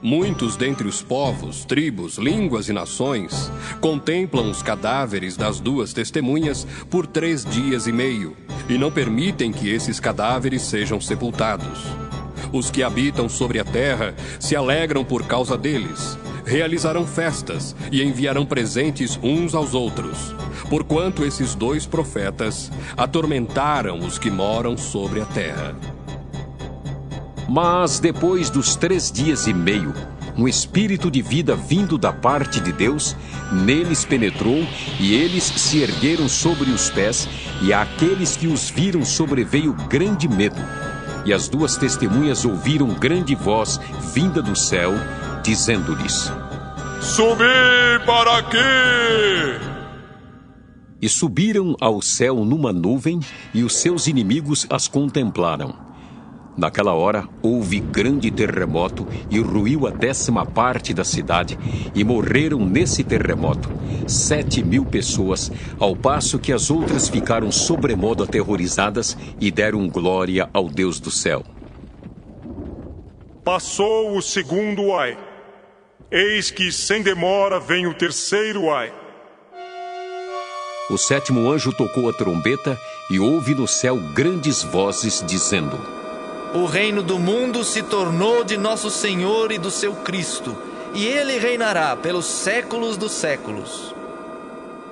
muitos dentre os povos, tribos, línguas e nações contemplam os cadáveres das 2 testemunhas por 3 dias e meio, e não permitem que esses cadáveres sejam sepultados. Os que habitam sobre a terra se alegram por causa deles, realizarão festas e enviarão presentes uns aos outros, porquanto esses 2 profetas atormentaram os que moram sobre a terra. Mas depois dos 3 dias e meio, um espírito de vida vindo da parte de Deus neles penetrou, e eles se ergueram sobre os pés, e àqueles que os viram sobreveio grande medo. E as 2 testemunhas ouviram grande voz vinda do céu, dizendo-lhes: subi para aqui! E subiram ao céu numa nuvem, e os seus inimigos as contemplaram. Naquela hora, houve grande terremoto, e ruiu a 10ª parte da cidade, e morreram nesse terremoto 7.000 pessoas, ao passo que as outras ficaram sobremodo aterrorizadas e deram glória ao Deus do céu. Passou o 2º ai. Eis que sem demora vem o 3º ai. O 7º anjo tocou a trombeta, e houve no céu grandes vozes dizendo: o reino do mundo se tornou de nosso Senhor e do seu Cristo, e ele reinará pelos séculos dos séculos.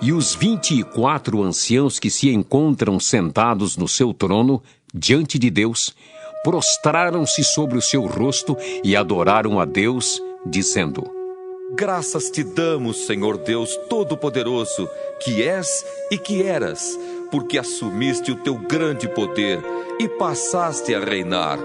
E os 24 anciãos que se encontram sentados no seu trono, diante de Deus, prostraram-se sobre o seu rosto e adoraram a Deus, dizendo: graças te damos, Senhor Deus Todo-Poderoso, que és e que eras, porque assumiste o teu grande poder e passaste a reinar.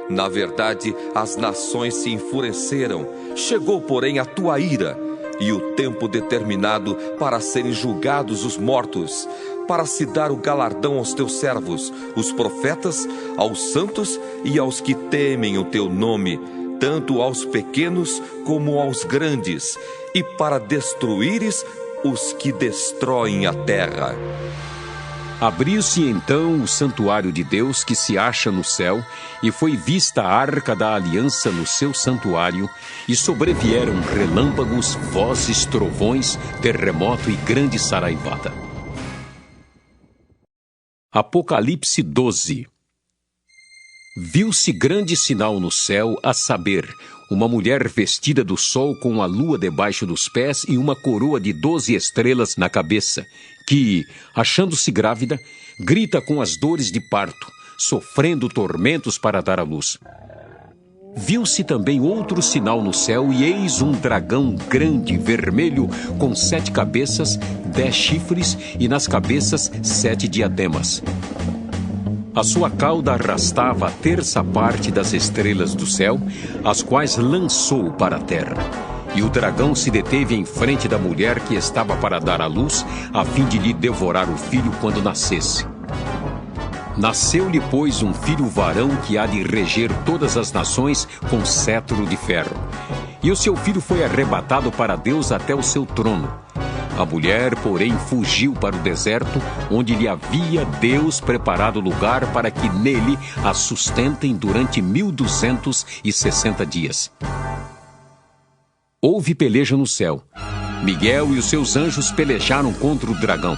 Na verdade, as nações se enfureceram, chegou, porém, a tua ira, e o tempo determinado para serem julgados os mortos, para se dar o galardão aos teus servos, os profetas, aos santos e aos que temem o teu nome, tanto aos pequenos como aos grandes, e para destruíres os que destroem a terra. Abriu-se então o santuário de Deus que se acha no céu, e foi vista a arca da aliança no seu santuário, e sobrevieram relâmpagos, vozes, trovões, terremoto e grande saraivada. Apocalipse 12. Viu-se grande sinal no céu, a saber, uma mulher vestida do sol com a lua debaixo dos pés e uma coroa de 12 estrelas na cabeça, que, achando-se grávida, grita com as dores de parto, sofrendo tormentos para dar à luz. Viu-se também outro sinal no céu, e eis um dragão grande, vermelho, com 7 cabeças, 10 chifres, e nas cabeças 7 diademas. A sua cauda arrastava a 1/3 das estrelas do céu, as quais lançou para a terra. E o dragão se deteve em frente da mulher que estava para dar à luz, a fim de lhe devorar o filho quando nascesse. Nasceu-lhe, pois, um filho varão que há de reger todas as nações com cetro de ferro. E o seu filho foi arrebatado para Deus até o seu trono. A mulher, porém, fugiu para o deserto, onde lhe havia Deus preparado lugar para que nele a sustentem durante 1260 dias. Houve peleja no céu. Miguel e os seus anjos pelejaram contra o dragão.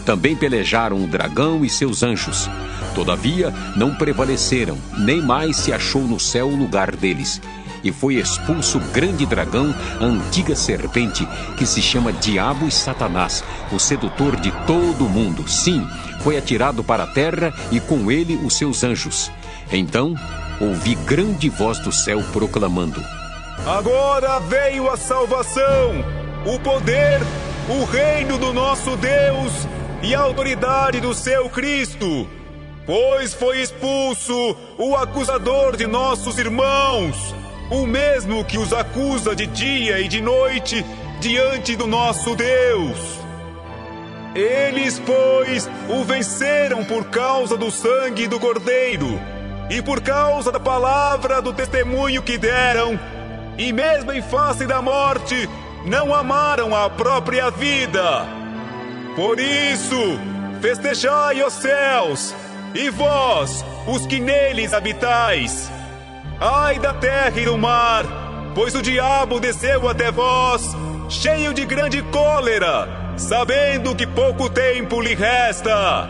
Também pelejaram o dragão e seus anjos. Todavia, não prevaleceram, nem mais se achou no céu o lugar deles. E foi expulso o grande dragão, a antiga serpente, que se chama Diabo e Satanás, o sedutor de todo o mundo. Sim, foi atirado para a terra e com ele os seus anjos. Então, ouvi grande voz do céu proclamando: Agora veio a salvação, o poder, o reino do nosso Deus e a autoridade do seu Cristo, pois foi expulso o acusador de nossos irmãos, o mesmo que os acusa de dia e de noite diante do nosso Deus. Eles, pois, o venceram por causa do sangue do Cordeiro e por causa da palavra do testemunho que deram, e mesmo em face da morte, não amaram a própria vida. Por isso, festejai os céus, e vós, os que neles habitais. Ai da terra e do mar, pois o diabo desceu até vós, cheio de grande cólera, sabendo que pouco tempo lhe resta.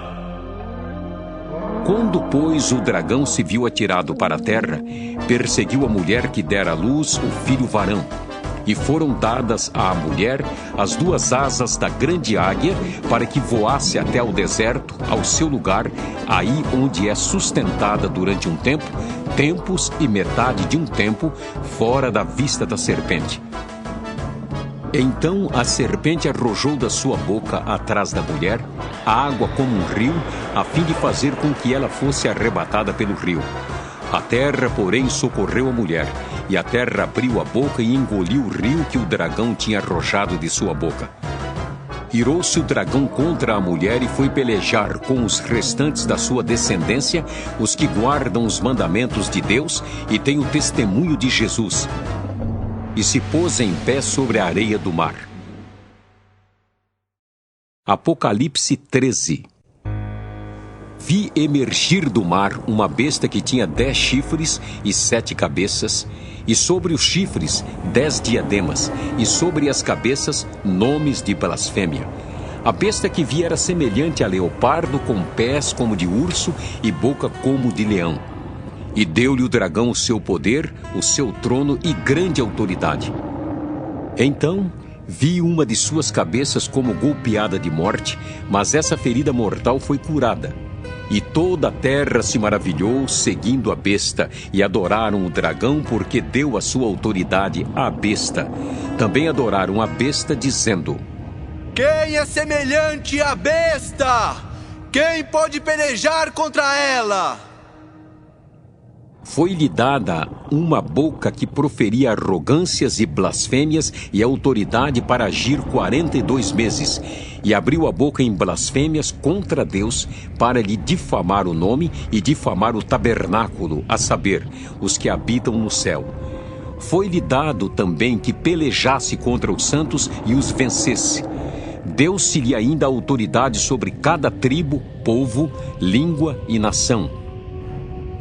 Quando, pois, o dragão se viu atirado para a terra, perseguiu a mulher que dera à luz o filho varão. E foram dadas à mulher as 2 asas da grande águia, para que voasse até ao deserto, ao seu lugar, aí onde é sustentada durante um tempo, tempos e metade de um tempo, fora da vista da serpente. Então a serpente arrojou da sua boca atrás da mulher a água como um rio, a fim de fazer com que ela fosse arrebatada pelo rio. A terra, porém, socorreu a mulher, e a terra abriu a boca e engoliu o rio que o dragão tinha arrojado de sua boca. Irou-se o dragão contra a mulher e foi pelejar com os restantes da sua descendência, os que guardam os mandamentos de Deus e têm o testemunho de Jesus. E se pôs em pé sobre a areia do mar. Apocalipse 13. Vi emergir do mar uma besta que tinha 10 chifres e 7 cabeças, e sobre os chifres 10 diademas, e sobre as cabeças nomes de blasfêmia. A besta que vi era semelhante a leopardo, com pés como de urso e boca como de leão. E deu-lhe o dragão o seu poder, o seu trono e grande autoridade. Então vi uma de suas cabeças como golpeada de morte, mas essa ferida mortal foi curada. E toda a terra se maravilhou, seguindo a besta, e adoraram o dragão, porque deu a sua autoridade à besta. Também adoraram a besta, dizendo: Quem é semelhante à besta? Quem pode pelejar contra ela? Foi-lhe dada uma boca que proferia arrogâncias e blasfêmias e autoridade para agir 42 meses. E abriu a boca em blasfêmias contra Deus para lhe difamar o nome e difamar o tabernáculo, a saber, os que habitam no céu. Foi-lhe dado também que pelejasse contra os santos e os vencesse. Deu-se-lhe ainda autoridade sobre cada tribo, povo, língua e nação.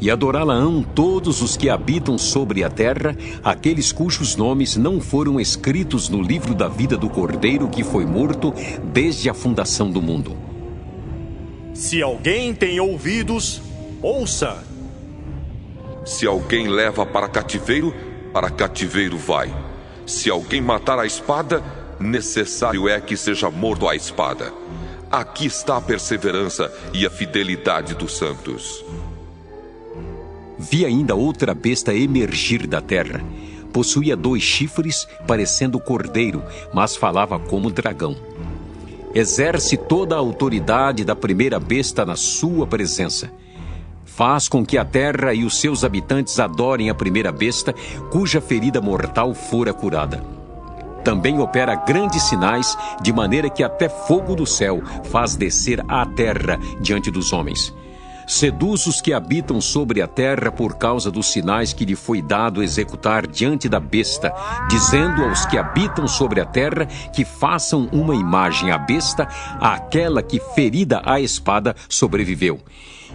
E adorá-la-ão todos os que habitam sobre a terra, aqueles cujos nomes não foram escritos no livro da vida do Cordeiro que foi morto desde a fundação do mundo. Se alguém tem ouvidos, ouça. Se alguém leva para cativeiro vai. Se alguém matar a espada, necessário é que seja morto à espada. Aqui está a perseverança e a fidelidade dos santos. Vi ainda outra besta emergir da terra. Possuía 2 chifres, parecendo cordeiro, mas falava como dragão. Exerce toda a autoridade da primeira besta na sua presença. Faz com que a terra e os seus habitantes adorem a primeira besta, cuja ferida mortal fora curada. Também opera grandes sinais, de maneira que até fogo do céu faz descer à terra diante dos homens. Seduz os que habitam sobre a terra por causa dos sinais que lhe foi dado executar diante da besta, dizendo aos que habitam sobre a terra que façam uma imagem à besta, àquela que, ferida à espada, sobreviveu.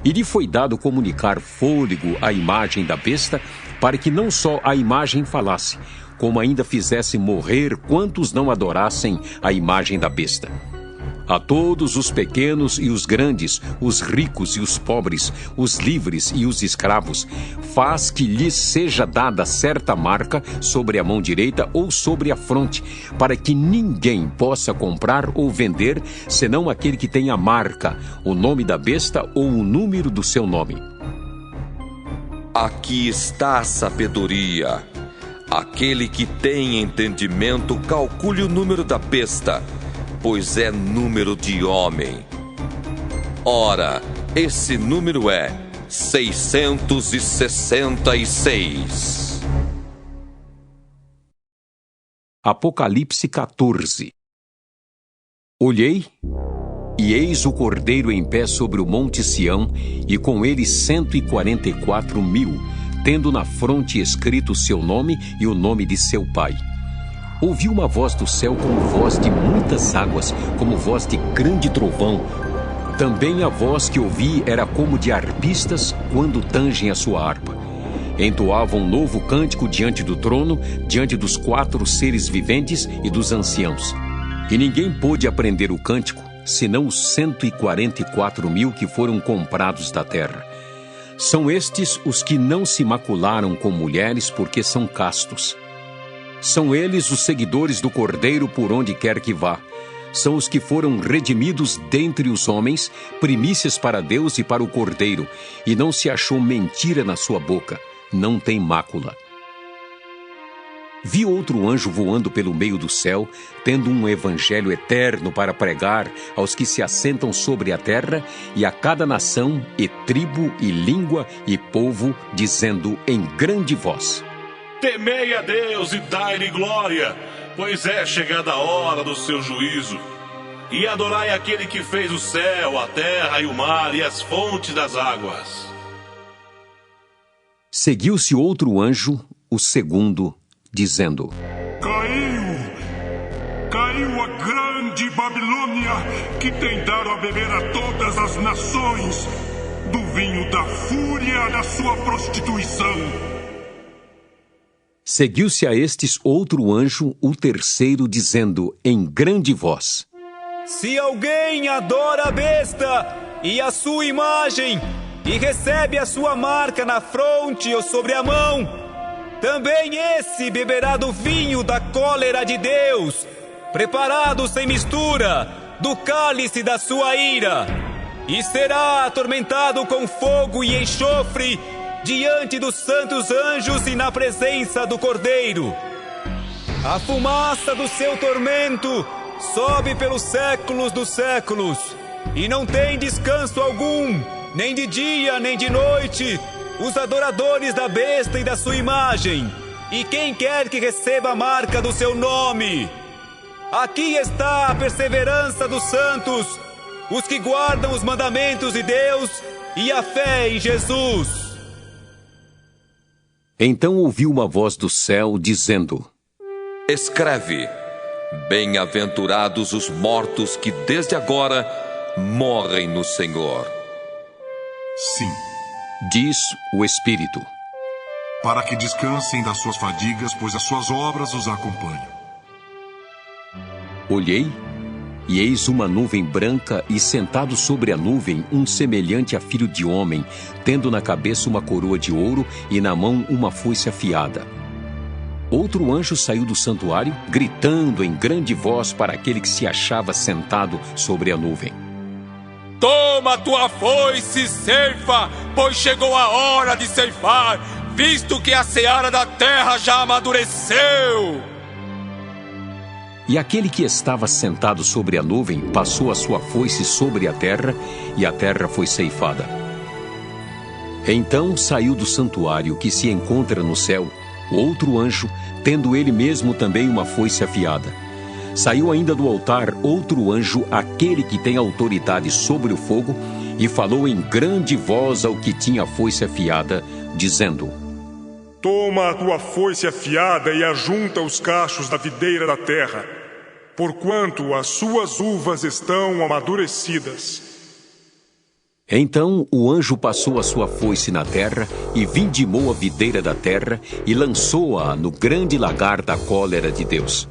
E lhe foi dado comunicar fôlego à imagem da besta, para que não só a imagem falasse, como ainda fizesse morrer quantos não adorassem a imagem da besta. A todos os pequenos e os grandes, os ricos e os pobres, os livres e os escravos, faz que lhes seja dada certa marca sobre a mão direita ou sobre a fronte, para que ninguém possa comprar ou vender, senão aquele que tem a marca, o nome da besta ou o número do seu nome. Aqui está a sabedoria. Aquele que tem entendimento, calcule o número da besta, pois é número de homem. Ora, esse número é 666. Apocalipse 14. Olhei, e eis o Cordeiro em pé sobre o monte Sião, e com ele 144.000, tendo na fronte escrito o seu nome e o nome de seu pai. Ouvi uma voz do céu como voz de muitas águas, como voz de grande trovão. Também a voz que ouvi era como de arpistas quando tangem a sua harpa. Entoavam um novo cântico diante do trono, diante dos 4 seres viventes e dos anciãos. E ninguém pôde aprender o cântico, senão os 144.000 que foram comprados da terra. São estes os que não se macularam com mulheres, porque são castos. São eles os seguidores do Cordeiro por onde quer que vá. São os que foram redimidos dentre os homens, primícias para Deus e para o Cordeiro, e não se achou mentira na sua boca, não tem mácula. Vi outro anjo voando pelo meio do céu, tendo um evangelho eterno para pregar aos que se assentam sobre a terra e a cada nação, e tribo, e língua, e povo, dizendo em grande voz: Temei a Deus e dai-lhe glória, pois é chegada a hora do seu juízo. E adorai aquele que fez o céu, a terra e o mar e as fontes das águas. Seguiu-se outro anjo, o segundo, dizendo: Caiu a grande Babilônia, que tem dado a beber a todas as nações do vinho da fúria da sua prostituição. Seguiu-se a estes outro anjo, o terceiro, dizendo em grande voz: Se alguém adora a besta e a sua imagem, e recebe a sua marca na fronte ou sobre a mão, também esse beberá do vinho da cólera de Deus, preparado sem mistura, do cálice da sua ira, e será atormentado com fogo e enxofre, diante dos santos anjos e na presença do Cordeiro. A fumaça do seu tormento sobe pelos séculos dos séculos, e não tem descanso algum, nem de dia nem de noite, os adoradores da besta e da sua imagem, e quem quer que receba a marca do seu nome. Aqui está a perseverança dos santos, os que guardam os mandamentos de Deus e a fé em Jesus. Então ouvi uma voz do céu dizendo: Escreve: Bem-aventurados os mortos que desde agora morrem no Senhor. Sim, diz o Espírito, para que descansem das suas fadigas, pois as suas obras os acompanham. Olhei, e eis uma nuvem branca, e sentado sobre a nuvem um semelhante a filho de homem, tendo na cabeça uma coroa de ouro e na mão uma foice afiada. Outro anjo saiu do santuário, gritando em grande voz para aquele que se achava sentado sobre a nuvem: Toma tua foice e ceifa, pois chegou a hora de ceifar, visto que a seara da terra já amadureceu. E aquele que estava sentado sobre a nuvem passou a sua foice sobre a terra, e a terra foi ceifada. Então saiu do santuário que se encontra no céu outro anjo, tendo ele mesmo também uma foice afiada. Saiu ainda do altar outro anjo, aquele que tem autoridade sobre o fogo, e falou em grande voz ao que tinha a foice afiada, dizendo: Toma a tua foice afiada e ajunta os cachos da videira da terra, porquanto as suas uvas estão amadurecidas. Então o anjo passou a sua foice na terra e vindimou a videira da terra e lançou-a no grande lagar da cólera de Deus.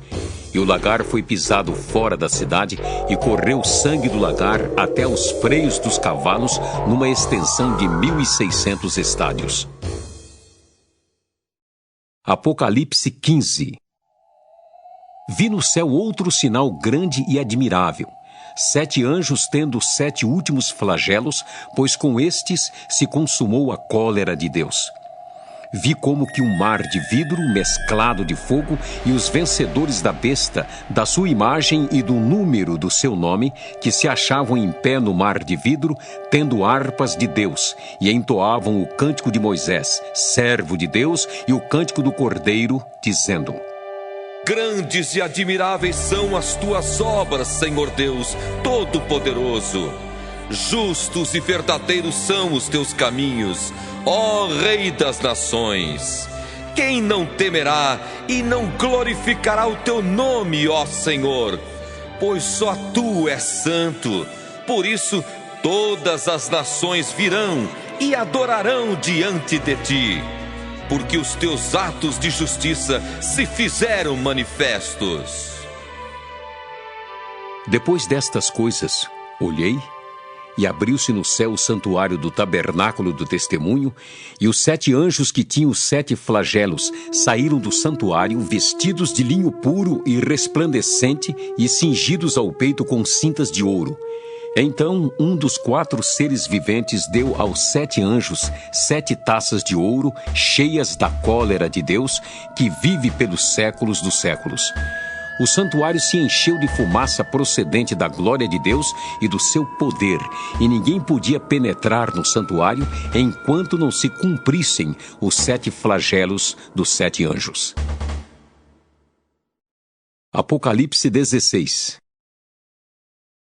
E o lagar foi pisado fora da cidade e correu o sangue do lagar até os freios dos cavalos numa extensão de 1.600 estádios. Apocalipse 15. Vi no céu outro sinal grande e admirável: 7 anjos tendo 7 últimos flagelos, pois com estes se consumou a cólera de Deus. Vi como que um mar de vidro mesclado de fogo, e os vencedores da besta, da sua imagem e do número do seu nome, que se achavam em pé no mar de vidro, tendo harpas de Deus, e entoavam o cântico de Moisés, servo de Deus, e o cântico do Cordeiro, dizendo: Grandes e admiráveis são as tuas obras, Senhor Deus Todo-Poderoso. Justos e verdadeiros são os teus caminhos, ó Rei das Nações. Quem não temerá e não glorificará o teu nome, ó Senhor? Pois só tu és santo. Por isso todas as nações virão e adorarão diante de ti, porque os teus atos de justiça se fizeram manifestos. Depois destas coisas, olhei, e abriu-se no céu o santuário do tabernáculo do testemunho, e os 7 anjos que tinham os 7 flagelos saíram do santuário vestidos de linho puro e resplandecente e cingidos ao peito com cintas de ouro. Então um dos 4 seres viventes deu aos 7 anjos 7 taças de ouro cheias da cólera de Deus, que vive pelos séculos dos séculos. O santuário se encheu de fumaça procedente da glória de Deus e do seu poder, e ninguém podia penetrar no santuário enquanto não se cumprissem os 7 flagelos dos 7 anjos. Apocalipse 16.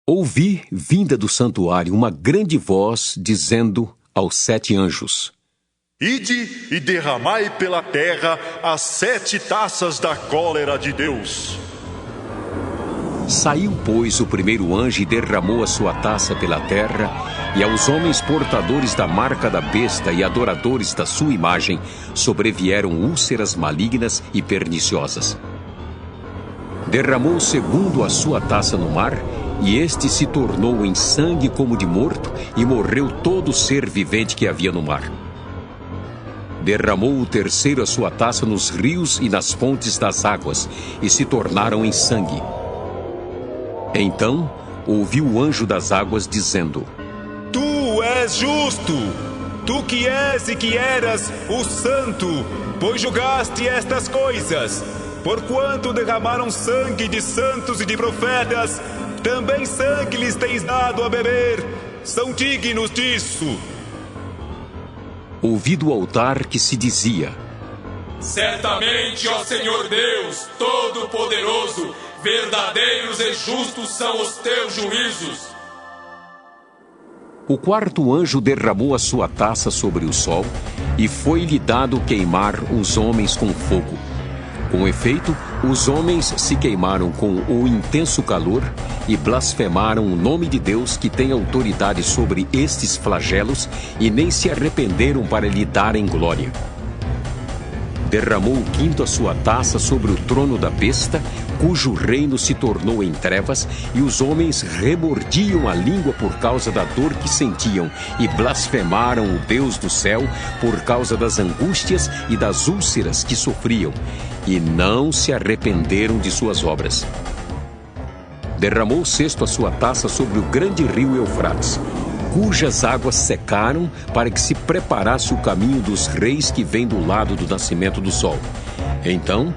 Ouvi, vinda do santuário, uma grande voz dizendo aos 7 anjos: Ide e derramai pela terra as 7 taças da cólera de Deus. Saiu, pois, o primeiro anjo e derramou a sua taça pela terra, e aos homens portadores da marca da besta e adoradores da sua imagem sobrevieram úlceras malignas e perniciosas. Derramou o segundo a sua taça no mar, e este se tornou em sangue como de morto, e morreu todo ser vivente que havia no mar. Derramou o terceiro a sua taça nos rios e nas fontes das águas, e se tornaram em sangue. Então ouvi o anjo das águas dizendo: Tu és justo, tu que és e que eras o santo, pois julgaste estas coisas. Porquanto derramaram sangue de santos e de profetas, também sangue lhes tens dado a beber. São dignos disso. Ouvi do altar que se dizia: Certamente, ó Senhor Deus Todo-Poderoso, verdadeiros e justos são os teus juízos. O quarto anjo derramou a sua taça sobre o sol, e foi-lhe dado queimar os homens com fogo. Com efeito, os homens se queimaram com o intenso calor e blasfemaram o nome de Deus, que tem autoridade sobre estes flagelos, e nem se arrependeram para lhe darem glória. Derramou o quinto a sua taça sobre o trono da besta, cujo reino se tornou em trevas, e os homens remordiam a língua por causa da dor que sentiam, e blasfemaram o Deus do céu por causa das angústias e das úlceras que sofriam, e não se arrependeram de suas obras. Derramou o sexto a sua taça sobre o grande rio Eufrates. cujas águas secaram para que se preparasse o caminho dos reis que vêm do lado do nascimento do sol. Então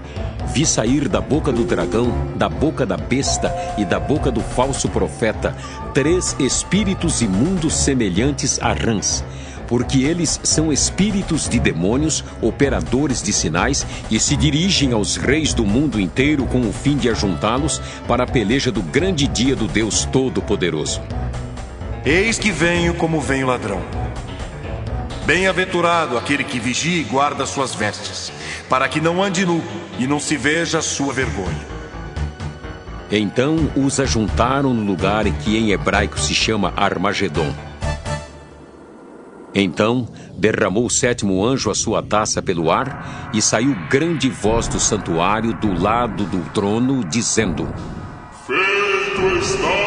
vi sair da boca do dragão, da boca da besta e da boca do falso profeta 3 espíritos imundos semelhantes a rãs, porque eles são espíritos de demônios, operadores de sinais, e se dirigem aos reis do mundo inteiro com o fim de ajuntá-los para a peleja do grande dia do Deus Todo-Poderoso. Eis que venho como vem o ladrão. Bem-aventurado aquele que vigia e guarda suas vestes, para que não ande nu e não se veja a sua vergonha. Então os ajuntaram no lugar que em hebraico se chama Armagedon. Então derramou o 7º anjo a sua taça pelo ar, e saiu grande voz do santuário do lado do trono, dizendo: Feito está!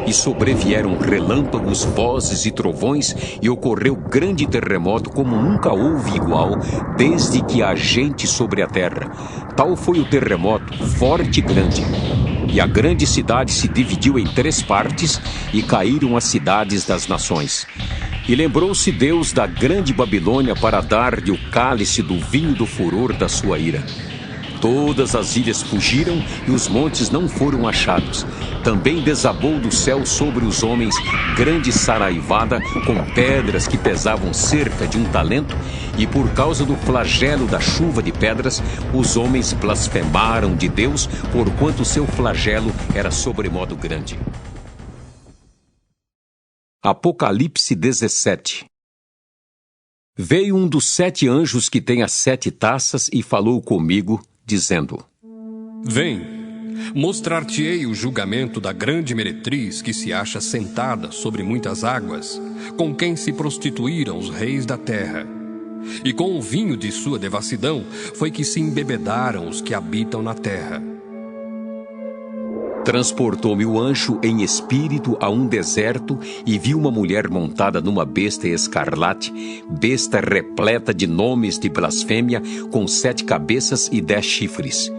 E sobrevieram relâmpagos, vozes e trovões, e ocorreu grande terremoto como nunca houve igual, desde que há gente sobre a terra. Tal foi o terremoto, forte e grande. E a grande cidade se dividiu em 3 partes, e caíram as cidades das nações. E lembrou-se Deus da grande Babilônia para dar-lhe o cálice do vinho do furor da sua ira. Todas as ilhas fugiram e os montes não foram achados. Também desabou do céu sobre os homens grande saraivada com pedras que pesavam cerca de 1 talento, e por causa do flagelo da chuva de pedras, os homens blasfemaram de Deus, porquanto seu flagelo era sobremodo grande. Apocalipse 17. Veio um dos 7 anjos que tem as 7 taças e falou comigo, dizendo: Vem, mostrar-te-ei o julgamento da grande meretriz que se acha sentada sobre muitas águas, com quem se prostituíram os reis da terra. E com o vinho de sua devassidão foi que se embebedaram os que habitam na terra. Transportou-me o anjo em espírito a um deserto, e vi uma mulher montada numa besta escarlate, besta repleta de nomes de blasfêmia, com 7 cabeças e 10 chifres.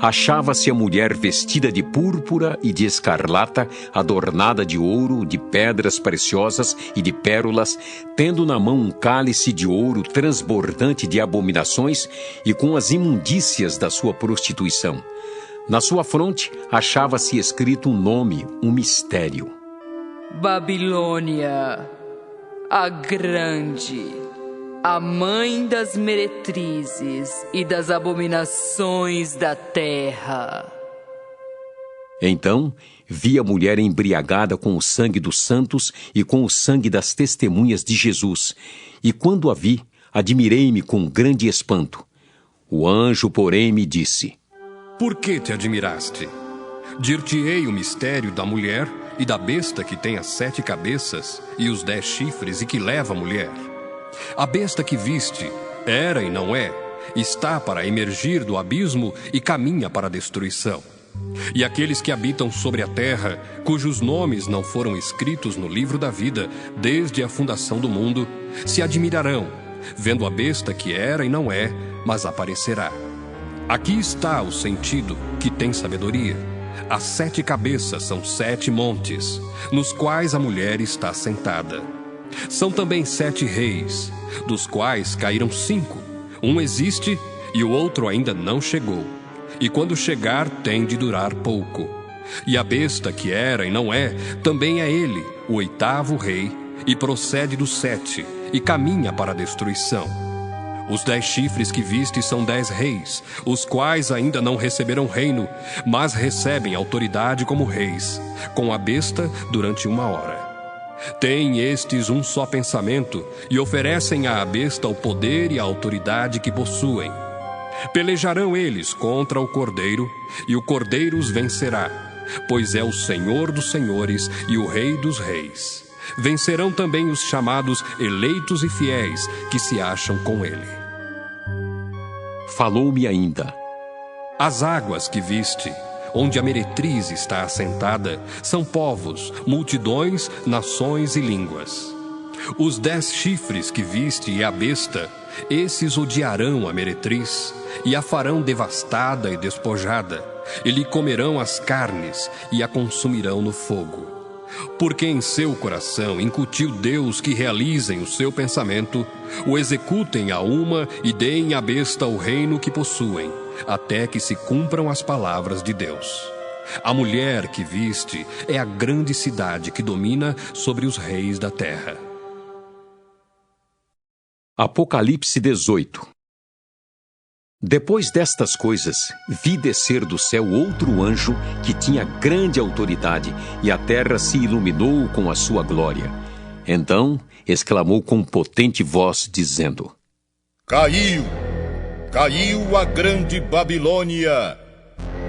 Achava-se a mulher vestida de púrpura e de escarlata, adornada de ouro, de pedras preciosas e de pérolas, tendo na mão um cálice de ouro transbordante de abominações e com as imundícias da sua prostituição. Na sua fronte achava-se escrito um nome, um mistério: Babilônia, a grande, a mãe das meretrizes e das abominações da terra. Então vi a mulher embriagada com o sangue dos santos e com o sangue das testemunhas de Jesus, e quando a vi, admirei-me com grande espanto. O anjo, porém, me disse: Por que te admiraste? Dir-te-ei o mistério da mulher e da besta que tem as 7 cabeças e os 10 chifres e que leva a mulher. A besta que viste era e não é, está para emergir do abismo e caminha para a destruição. E aqueles que habitam sobre a terra, cujos nomes não foram escritos no livro da vida desde a fundação do mundo, se admirarão, vendo a besta que era e não é, mas aparecerá. Aqui está o sentido que tem sabedoria. As 7 cabeças são 7 montes, nos quais a mulher está sentada. São também 7 reis, dos quais caíram 5. Um existe e o outro ainda não chegou. E quando chegar, tem de durar pouco. E a besta que era e não é, também é ele, o 8º rei, e procede do 7, e caminha para a destruição. Os 10 chifres que viste são 10 reis, os quais ainda não receberam reino, mas recebem autoridade como reis, com a besta durante 1 hora. Têm estes um só pensamento e oferecem à besta o poder e a autoridade que possuem. Pelejarão eles contra o Cordeiro, e o Cordeiro os vencerá, pois é o Senhor dos senhores e o Rei dos reis. Vencerão também os chamados eleitos e fiéis que se acham com ele. Falou-me ainda: As águas que viste, onde a meretriz está assentada, são povos, multidões, nações e línguas. Os 10 chifres que viste e a besta, esses odiarão a meretriz, e a farão devastada e despojada, e lhe comerão as carnes, e a consumirão no fogo. Porque em seu coração incutiu Deus que realizem o seu pensamento, o executem a uma e deem à besta o reino que possuem, até que se cumpram as palavras de Deus. A mulher que viste é a grande cidade que domina sobre os reis da terra. Apocalipse 18. Depois destas coisas, vi descer do céu outro anjo que tinha grande autoridade, e a terra se iluminou com a sua glória. Então exclamou com potente voz, dizendo: Caiu a grande Babilônia,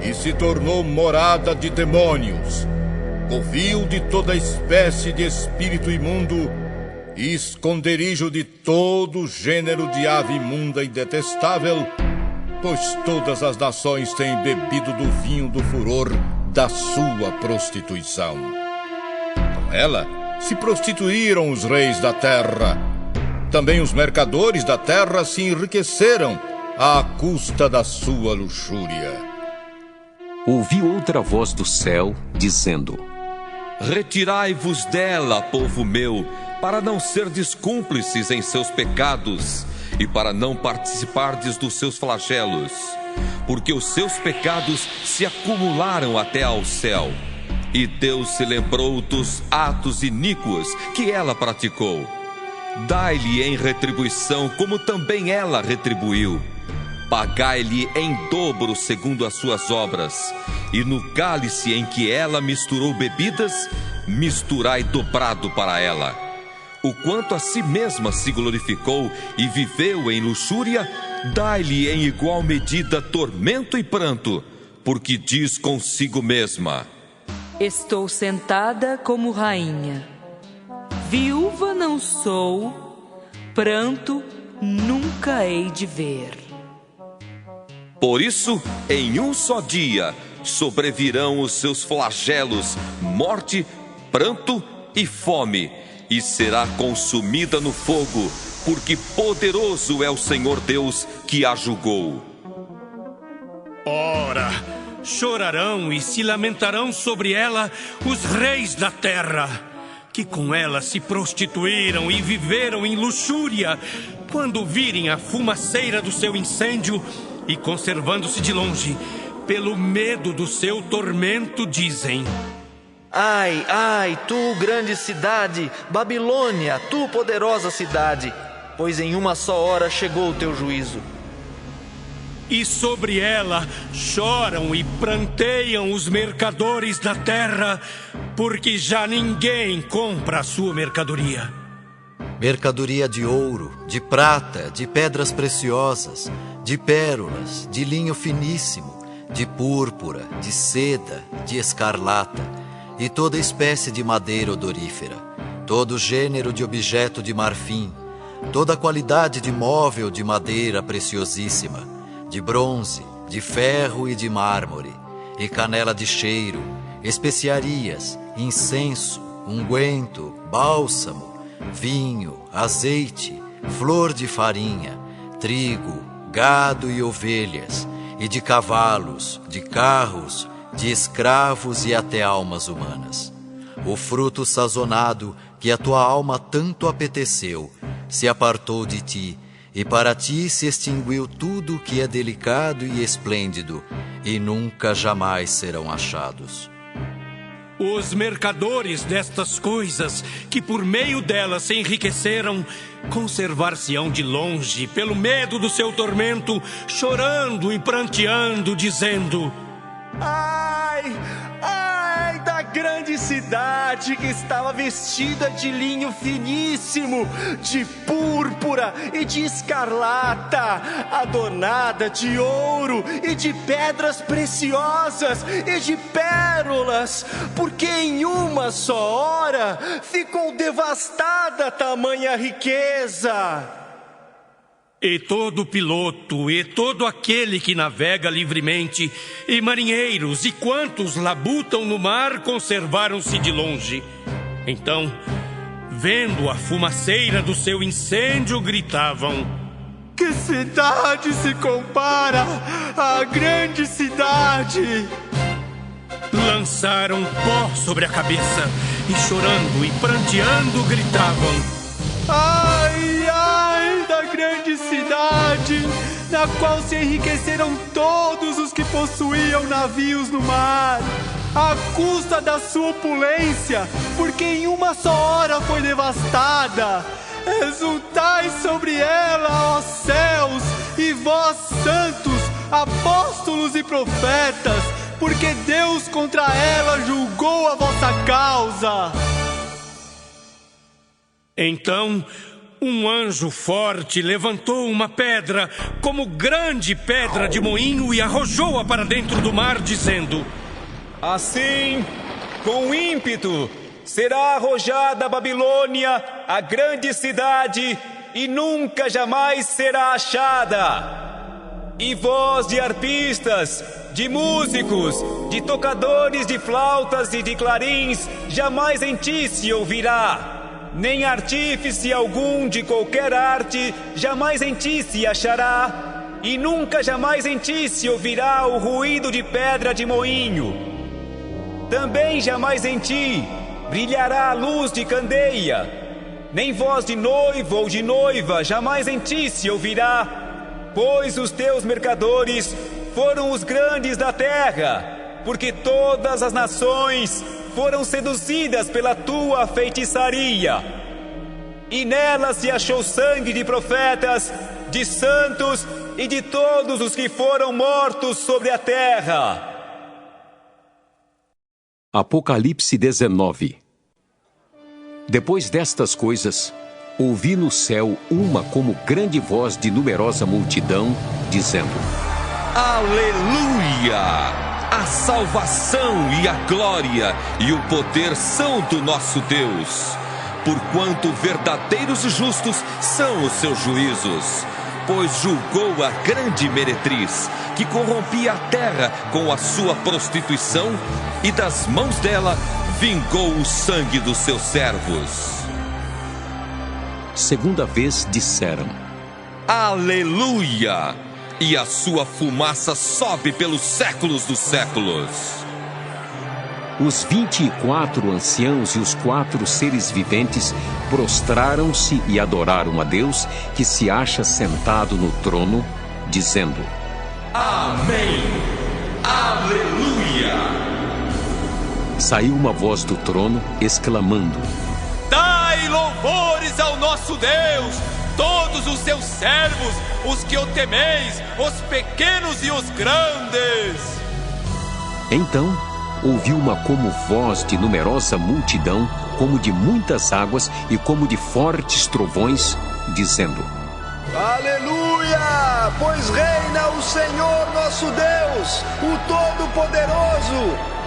e se tornou morada de demônios, covil de toda espécie de espírito imundo, e esconderijo de todo gênero de ave imunda e detestável, pois todas as nações têm bebido do vinho do furor da sua prostituição. Com ela se prostituíram os reis da terra. Também os mercadores da terra se enriqueceram à custa da sua luxúria. Ouvi outra voz do céu, dizendo: Retirai-vos dela, povo meu, para não serdes cúmplices em seus pecados, e para não participardes dos seus flagelos, porque os seus pecados se acumularam até ao céu, e Deus se lembrou dos atos iníquos que ela praticou. Dai-lhe em retribuição, como também ela retribuiu. Pagai-lhe em dobro segundo as suas obras, e no cálice em que ela misturou bebidas, misturai dobrado para ela. O quanto a si mesma se glorificou e viveu em luxúria, dai-lhe em igual medida tormento e pranto, porque diz consigo mesma: Estou sentada como rainha. Viúva não sou, pranto nunca hei de ver. Por isso, em um só dia, sobrevirão os seus flagelos, morte, pranto e fome, e será consumida no fogo, porque poderoso é o Senhor Deus que a julgou. Ora, chorarão e se lamentarão sobre ela os reis da terra, que com ela se prostituíram e viveram em luxúria, quando virem a fumaceira do seu incêndio e, conservando-se de longe, pelo medo do seu tormento, dizem: Ai, ai, tu grande cidade, Babilônia, tu poderosa cidade, pois em uma só hora chegou o teu juízo. E sobre ela choram e pranteiam os mercadores da terra, porque já ninguém compra a sua mercadoria. Mercadoria de ouro, de prata, de pedras preciosas, de pérolas, de linho finíssimo, de púrpura, de seda, de escarlata, e toda espécie de madeira odorífera, todo gênero de objeto de marfim, toda qualidade de móvel de madeira preciosíssima, de bronze, de ferro e de mármore, e canela de cheiro, especiarias, incenso, unguento, bálsamo, vinho, azeite, flor de farinha, trigo, gado e ovelhas, e de cavalos, de carros, de escravos e até almas humanas. O fruto sazonado que a tua alma tanto apeteceu se apartou de ti, e para ti se extinguiu tudo o que é delicado e esplêndido, e nunca jamais serão achados. Os mercadores destas coisas, que por meio delas se enriqueceram, conservar-se-ão de longe, pelo medo do seu tormento, chorando e pranteando, dizendo: Ai, ai da grande cidade que estava vestida de linho finíssimo, de púrpura e de escarlata, adornada de ouro e de pedras preciosas e de pérolas, porque em uma só hora ficou devastada tamanha riqueza. E todo piloto, e todo aquele que navega livremente, e marinheiros, e quantos labutam no mar, conservaram-se de longe. Então, vendo a fumaceira do seu incêndio, gritavam: Que cidade se compara à grande cidade? Lançaram pó sobre a cabeça e chorando e pranteando gritavam: Ai, ai da grande cidade, na qual se enriqueceram todos os que possuíam navios no mar, à custa da sua opulência, porque em uma só hora foi devastada. Exultai sobre ela, ó céus, e vós santos, apóstolos e profetas, porque Deus contra ela julgou a vossa causa. Então, um anjo forte levantou uma pedra, como grande pedra de moinho, e arrojou-a para dentro do mar, dizendo: Assim, com ímpeto, será arrojada a Babilônia, a grande cidade, e nunca jamais será achada. E voz de arpistas, de músicos, de tocadores de flautas e de clarins, jamais em ti se ouvirá. Nem artífice algum de qualquer arte jamais em ti se achará, e nunca jamais em ti se ouvirá o ruído de pedra de moinho. Também jamais em ti brilhará a luz de candeia, nem voz de noivo ou de noiva jamais em ti se ouvirá, pois os teus mercadores foram os grandes da terra, porque todas as nações foram seduzidas pela tua feitiçaria. E nela se achou sangue de profetas, de santos e de todos os que foram mortos sobre a terra. Apocalipse 19. Depois destas coisas, ouvi no céu uma como grande voz de numerosa multidão, dizendo: Aleluia! A salvação e a glória e o poder são do nosso Deus, porquanto verdadeiros e justos são os seus juízos, pois julgou a grande meretriz, que corrompia a terra com a sua prostituição, e das mãos dela vingou o sangue dos seus servos. Segunda vez disseram: Aleluia! E a sua fumaça sobe pelos séculos dos séculos. Os 24 anciãos e os 4 seres viventes prostraram-se e adoraram a Deus, que se acha sentado no trono, dizendo: Amém! Aleluia! Saiu uma voz do trono, exclamando: Dai louvores ao nosso Deus, todos os seus servos, os que o temeis, os pequenos e os grandes. Então ouvi uma como voz de numerosa multidão, como de muitas águas e como de fortes trovões, dizendo: Aleluia! Pois reina o Senhor nosso Deus, o Todo-Poderoso.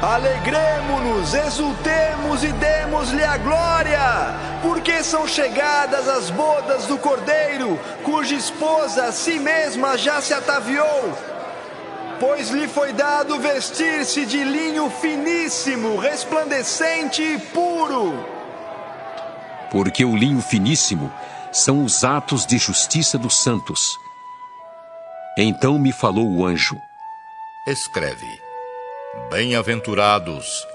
Alegremo-nos, exultemos e demos-lhe a glória, porque são chegadas as bodas do Cordeiro, cuja esposa a si mesma já se ataviou. Pois lhe foi dado vestir-se de linho finíssimo, resplandecente e puro. Porque o linho finíssimo são os atos de justiça dos santos. Então me falou o anjo: Escreve: Bem-aventurados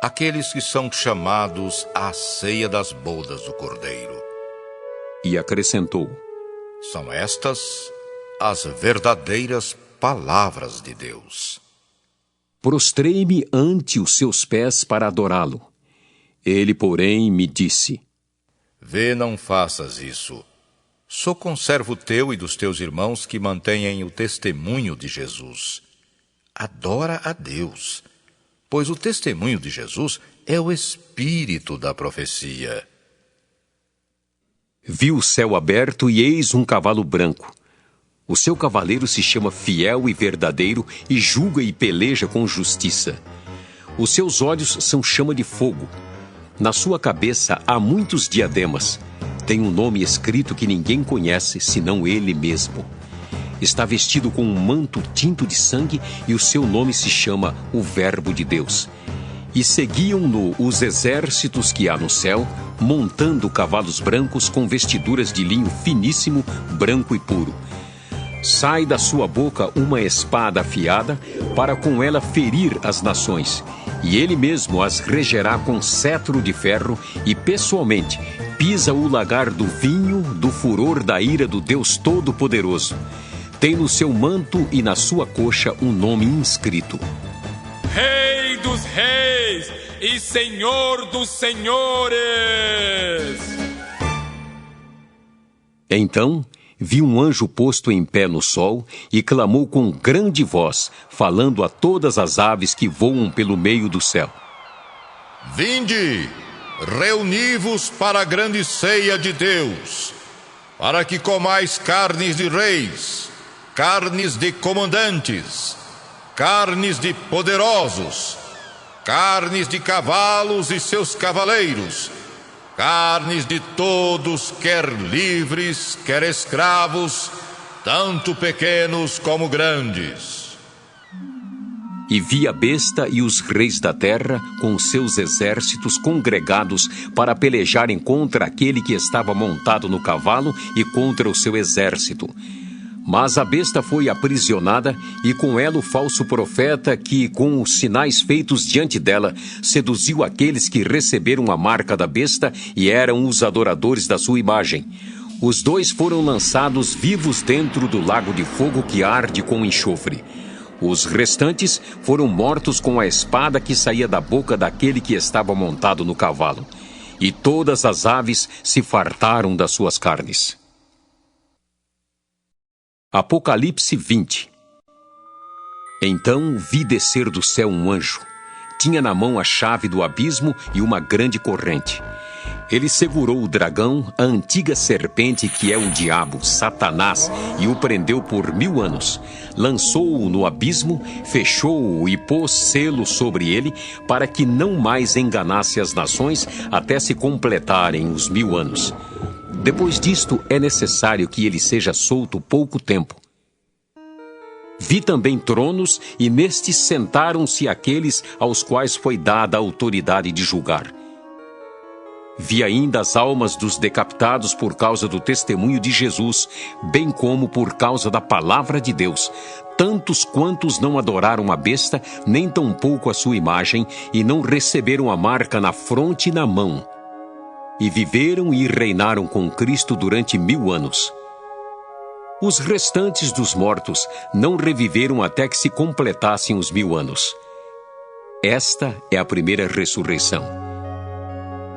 aqueles que são chamados à ceia das bodas do Cordeiro. E acrescentou: São estas as verdadeiras palavras de Deus. Prostrei-me ante os seus pés para adorá-lo. Ele, porém, me disse: Vê, não faças isso. Sou conservo teu e dos teus irmãos que mantêm o testemunho de Jesus. Adora a Deus, pois o testemunho de Jesus é o espírito da profecia. Vi o céu aberto e eis um cavalo branco. O seu cavaleiro se chama Fiel e Verdadeiro e julga e peleja com justiça. Os seus olhos são chama de fogo. Na sua cabeça há muitos diademas. Tem um nome escrito que ninguém conhece, senão ele mesmo. Está vestido com um manto tinto de sangue e o seu nome se chama o Verbo de Deus. E seguiam-no os exércitos que há no céu, montando cavalos brancos com vestiduras de linho finíssimo, branco e puro. Sai da sua boca uma espada afiada, para com ela ferir as nações, e ele mesmo as regerá com cetro de ferro e pessoalmente pisa o lagar do vinho do furor da ira do Deus Todo-Poderoso. Tem no seu manto e na sua coxa um nome inscrito: Rei dos Reis e Senhor dos Senhores. Então vi um anjo posto em pé no sol e clamou com grande voz, falando a todas as aves que voam pelo meio do céu: Vinde, reuni-vos para a grande ceia de Deus, para que comais carnes de reis, carnes de comandantes, carnes de poderosos, carnes de cavalos e seus cavaleiros, carnes de todos, quer livres, quer escravos, tanto pequenos como grandes. E vi a besta e os reis da terra com seus exércitos congregados para pelejarem contra aquele que estava montado no cavalo e contra o seu exército. Mas a besta foi aprisionada e com ela o falso profeta que, com os sinais feitos diante dela, seduziu aqueles que receberam a marca da besta e eram os adoradores da sua imagem. Os dois foram lançados vivos dentro do lago de fogo que arde com enxofre. Os restantes foram mortos com a espada que saía da boca daquele que estava montado no cavalo. E todas as aves se fartaram das suas carnes. Apocalipse 20. Então vi descer do céu um anjo. Tinha na mão a chave do abismo e uma grande corrente. Ele segurou o dragão, a antiga serpente que é o diabo, Satanás, e o prendeu por 1000 anos. Lançou-o no abismo, fechou-o e pôs selo sobre ele, para que não mais enganasse as nações até se completarem os 1000 anos. Depois disto, é necessário que ele seja solto pouco tempo. Vi também tronos, e nestes sentaram-se aqueles aos quais foi dada a autoridade de julgar. Vi ainda as almas dos decapitados por causa do testemunho de Jesus, bem como por causa da palavra de Deus, tantos quantos não adoraram a besta, nem tampouco a sua imagem, e não receberam a marca na fronte e na mão. E viveram e reinaram com Cristo durante 1000 anos. Os restantes dos mortos não reviveram até que se completassem os 1000 anos. Esta é a primeira ressurreição.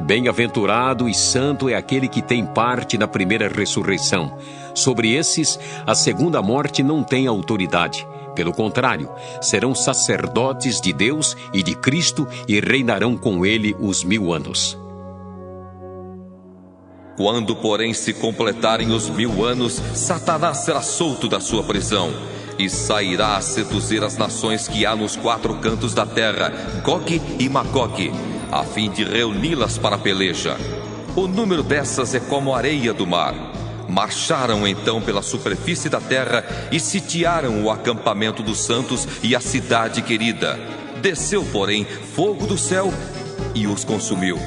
Bem-aventurado e santo é aquele que tem parte na primeira ressurreição. Sobre esses, a segunda morte não tem autoridade. Pelo contrário, serão sacerdotes de Deus e de Cristo e reinarão com ele os 1000 anos. Quando, porém, se completarem os 1000 anos, Satanás será solto da sua prisão e sairá a seduzir as nações que há nos 4 cantos da terra, Gog e Magog, a fim de reuni-las para a peleja. O número dessas é como a areia do mar. Marcharam então pela superfície da terra e sitiaram o acampamento dos santos e a cidade querida. Desceu, porém, fogo do céu e os consumiu.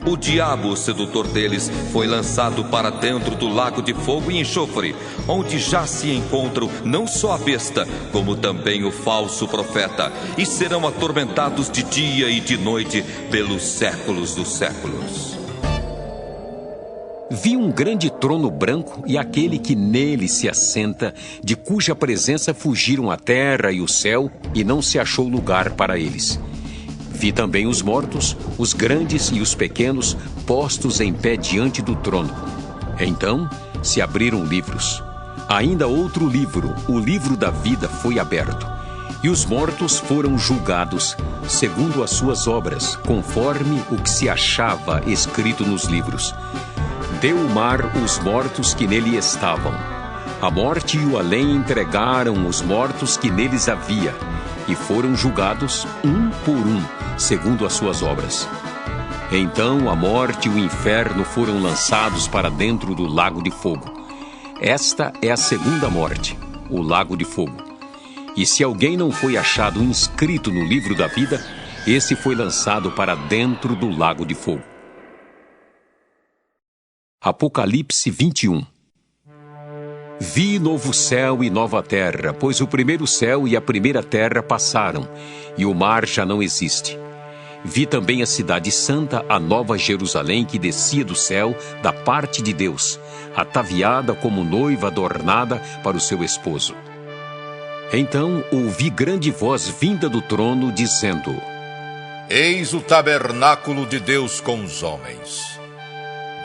O diabo, o sedutor deles, foi lançado para dentro do lago de fogo e enxofre, onde já se encontram não só a besta, como também o falso profeta, e serão atormentados de dia e de noite pelos séculos dos séculos. Vi um grande trono branco e aquele que nele se assenta, de cuja presença fugiram a terra e o céu, e não se achou lugar para eles. Vi também os mortos, os grandes e os pequenos, postos em pé diante do trono. Então se abriram livros. Ainda outro livro, o livro da vida, foi aberto. E os mortos foram julgados, segundo as suas obras, conforme o que se achava escrito nos livros. Deu o mar os mortos que nele estavam. A morte e o além entregaram os mortos que neles havia, e foram julgados um por um, segundo as suas obras. Então a morte e o inferno foram lançados para dentro do lago de fogo. Esta é a segunda morte, o lago de fogo. E se alguém não foi achado inscrito no livro da vida, esse foi lançado para dentro do lago de fogo. Apocalipse 21. Vi novo céu e nova terra, pois o primeiro céu e a primeira terra passaram, e o mar já não existe. Vi também a cidade santa, a nova Jerusalém, que descia do céu, da parte de Deus, ataviada como noiva adornada para o seu esposo. Então ouvi grande voz vinda do trono, dizendo: Eis o tabernáculo de Deus com os homens.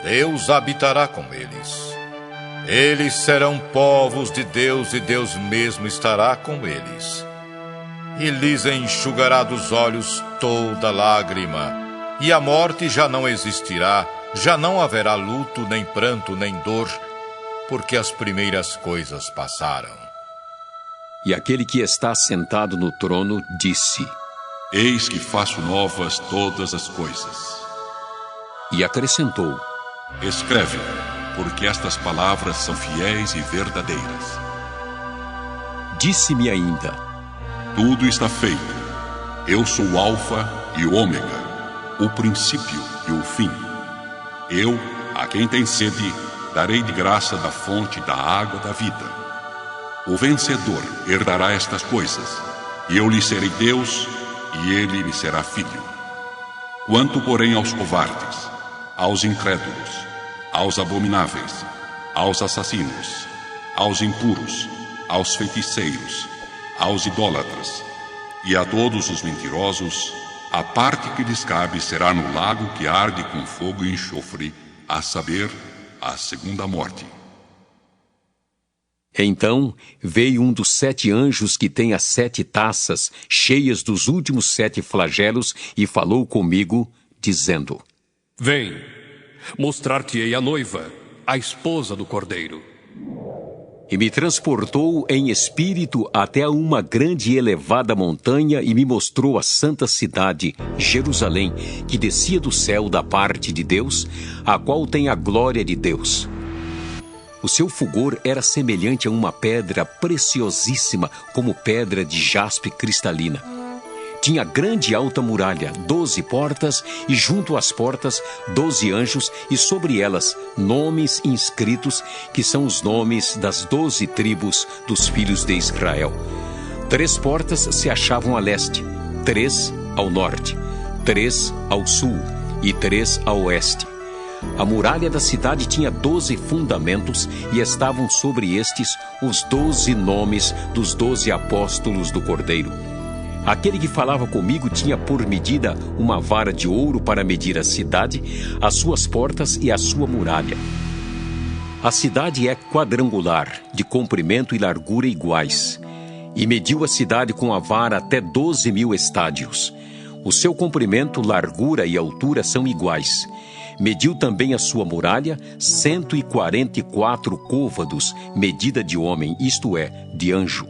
Deus habitará com eles. Eles serão povos de Deus e Deus mesmo estará com eles. E lhes enxugará dos olhos toda lágrima. E a morte já não existirá, já não haverá luto, nem pranto, nem dor, porque as primeiras coisas passaram. E aquele que está sentado no trono disse: Eis que faço novas todas as coisas. E acrescentou: Escreve, porque estas palavras são fiéis e verdadeiras. Disse-me ainda: Tudo está feito. Eu sou o Alfa e o Ômega, o princípio e o fim. Eu, a quem tem sede, darei de graça da fonte da água da vida. O vencedor herdará estas coisas, e eu lhe serei Deus, e ele me será filho. Quanto, porém, aos covardes, aos incrédulos, aos abomináveis, aos assassinos, aos impuros, aos feiticeiros, aos idólatras e a todos os mentirosos, a parte que lhes cabe será no lago que arde com fogo e enxofre, a saber, a segunda morte. Então veio um dos 7 anjos que tem as 7 taças cheias dos últimos 7 flagelos e falou comigo, dizendo: Vem, mostrar-te-ei a noiva, a esposa do Cordeiro. E me transportou em espírito até uma grande e elevada montanha e me mostrou a santa cidade, Jerusalém, que descia do céu da parte de Deus, a qual tem a glória de Deus. O seu fulgor era semelhante a uma pedra preciosíssima, como pedra de jaspe cristalina. Tinha grande e alta muralha, 12 portas, e junto às portas 12 anjos, e sobre elas nomes inscritos, que são os nomes das 12 tribos dos filhos de Israel. 3 portas se achavam a leste, 3 ao norte, 3 ao sul e 3 a oeste. A muralha da cidade tinha 12 fundamentos, e estavam sobre estes os 12 nomes dos 12 apóstolos do Cordeiro. Aquele que falava comigo tinha por medida uma vara de ouro para medir a cidade, as suas portas e a sua muralha. A cidade é quadrangular, de comprimento e largura iguais, e mediu a cidade com a vara até 12.000 estádios. O seu comprimento, largura e altura são iguais. Mediu também a sua muralha, 144 côvados, medida de homem, isto é, de anjo.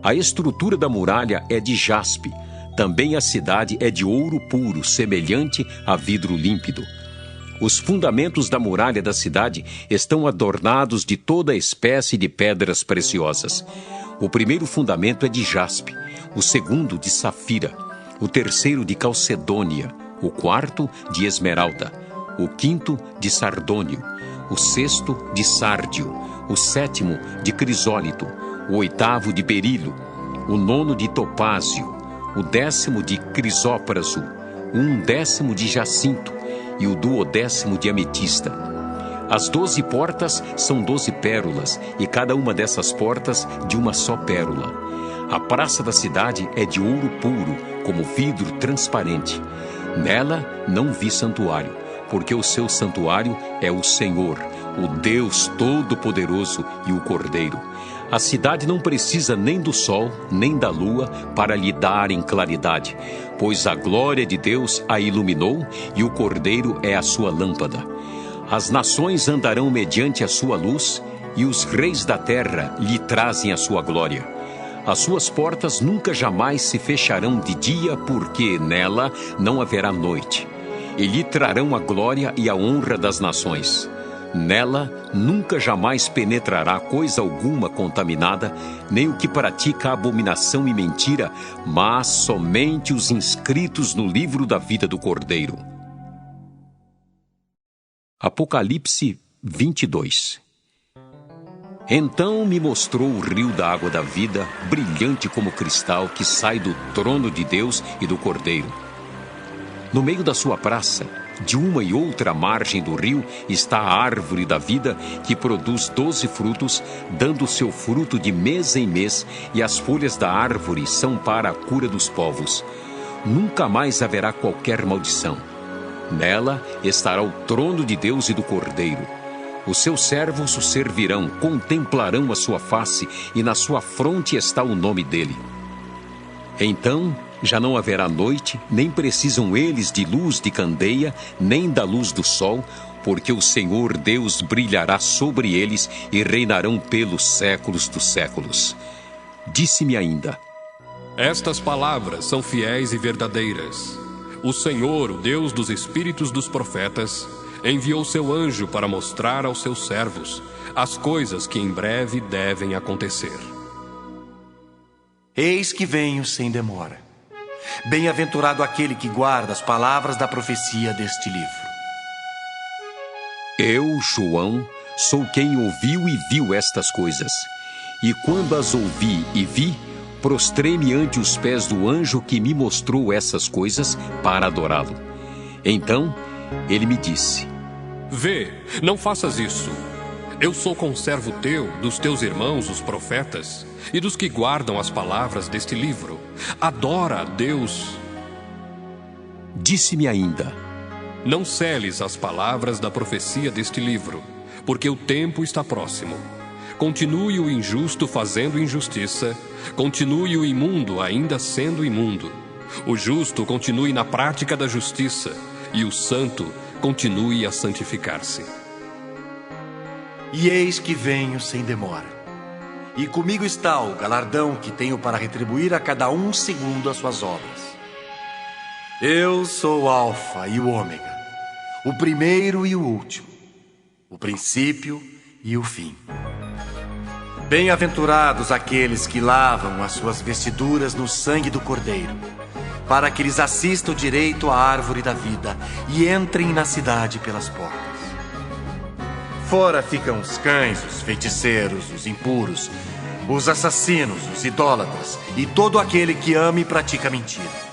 A estrutura da muralha é de jaspe. Também a cidade é de ouro puro, semelhante a vidro límpido. Os fundamentos da muralha da cidade estão adornados de toda espécie de pedras preciosas. O primeiro fundamento é de jaspe, o segundo de safira, o terceiro de calcedônia, o quarto de esmeralda, o quinto de sardônio, o sexto de sárdio, o sétimo de crisólito, o oitavo de berilo, o nono de topázio, o 10º de crisópraso, o 11º de jacinto e o 12º de ametista. As 12 portas são 12 pérolas, e cada uma dessas portas de uma só pérola. A praça da cidade é de ouro puro, como vidro transparente. Nela não vi santuário, porque o seu santuário é o Senhor, o Deus Todo-Poderoso e o Cordeiro. A cidade não precisa nem do sol, nem da lua para lhe darem claridade, pois a glória de Deus a iluminou e o Cordeiro é a sua lâmpada. As nações andarão mediante a sua luz, e os reis da terra lhe trazem a sua glória. As suas portas nunca jamais se fecharão de dia, porque nela não haverá noite. E lhe trarão a glória e a honra das nações. Nela nunca jamais penetrará coisa alguma contaminada, nem o que pratica abominação e mentira, mas somente os inscritos no livro da vida do Cordeiro. Apocalipse 22. Então me mostrou o rio da água da vida, brilhante como cristal, que sai do trono de Deus e do Cordeiro. No meio da sua praça, de uma e outra margem do rio, está a árvore da vida, que produz 12 frutos, dando seu fruto de mês em mês, e as folhas da árvore são para a cura dos povos. Nunca mais haverá qualquer maldição. Nela estará o trono de Deus e do Cordeiro. Os seus servos o servirão, contemplarão a sua face, e na sua fronte está o nome dele. Então já não haverá noite, nem precisam eles de luz de candeia, nem da luz do sol, porque o Senhor Deus brilhará sobre eles e reinarão pelos séculos dos séculos. Disse-me ainda: Estas palavras são fiéis e verdadeiras. O Senhor, o Deus dos espíritos dos profetas, enviou seu anjo para mostrar aos seus servos as coisas que em breve devem acontecer. Eis que venho sem demora. Bem-aventurado aquele que guarda as palavras da profecia deste livro. Eu, João, sou quem ouviu e viu estas coisas. E quando as ouvi e vi, prostrei-me ante os pés do anjo que me mostrou essas coisas para adorá-lo. Então ele me disse: Vê, não faças isso. Eu sou conservo teu, dos teus irmãos, os profetas, e dos que guardam as palavras deste livro. Adora a Deus. Disse-me ainda: Não seles as palavras da profecia deste livro, porque o tempo está próximo. Continue o injusto fazendo injustiça, continue o imundo ainda sendo imundo. O justo continue na prática da justiça, e o santo continue a santificar-se. E eis que venho sem demora. E comigo está o galardão que tenho para retribuir a cada um segundo as suas obras. Eu sou o Alfa e o Ômega, o primeiro e o último, o princípio e o fim. Bem-aventurados aqueles que lavam as suas vestiduras no sangue do Cordeiro, para que lhes assista o direito à árvore da vida e entrem na cidade pelas portas. Fora ficam os cães, os feiticeiros, os impuros, os assassinos, os idólatras e todo aquele que ama e pratica mentira.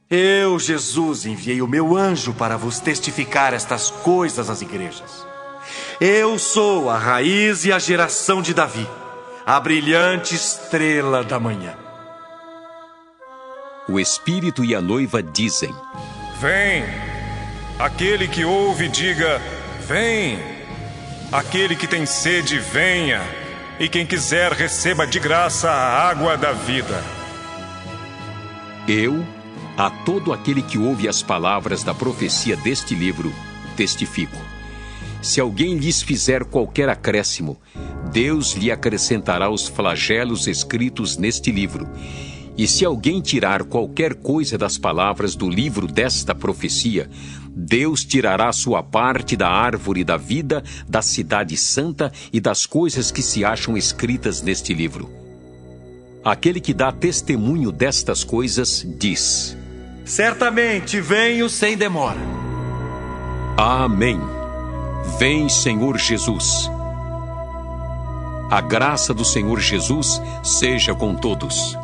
Eu, Jesus, enviei o meu anjo para vos testificar estas coisas às igrejas. Eu sou a raiz e a geração de Davi, a brilhante estrela da manhã. O Espírito e a noiva dizem: Vem! Aquele que ouve, diga: Vem! Aquele que tem sede, venha! E quem quiser, receba de graça a água da vida. Eu, a todo aquele que ouve as palavras da profecia deste livro, testifico. Se alguém lhes fizer qualquer acréscimo, Deus lhe acrescentará os flagelos escritos neste livro. E se alguém tirar qualquer coisa das palavras do livro desta profecia, Deus tirará a sua parte da árvore da vida, da cidade santa e das coisas que se acham escritas neste livro. Aquele que dá testemunho destas coisas diz: Certamente venho sem demora. Amém. Vem, Senhor Jesus. A graça do Senhor Jesus seja com todos.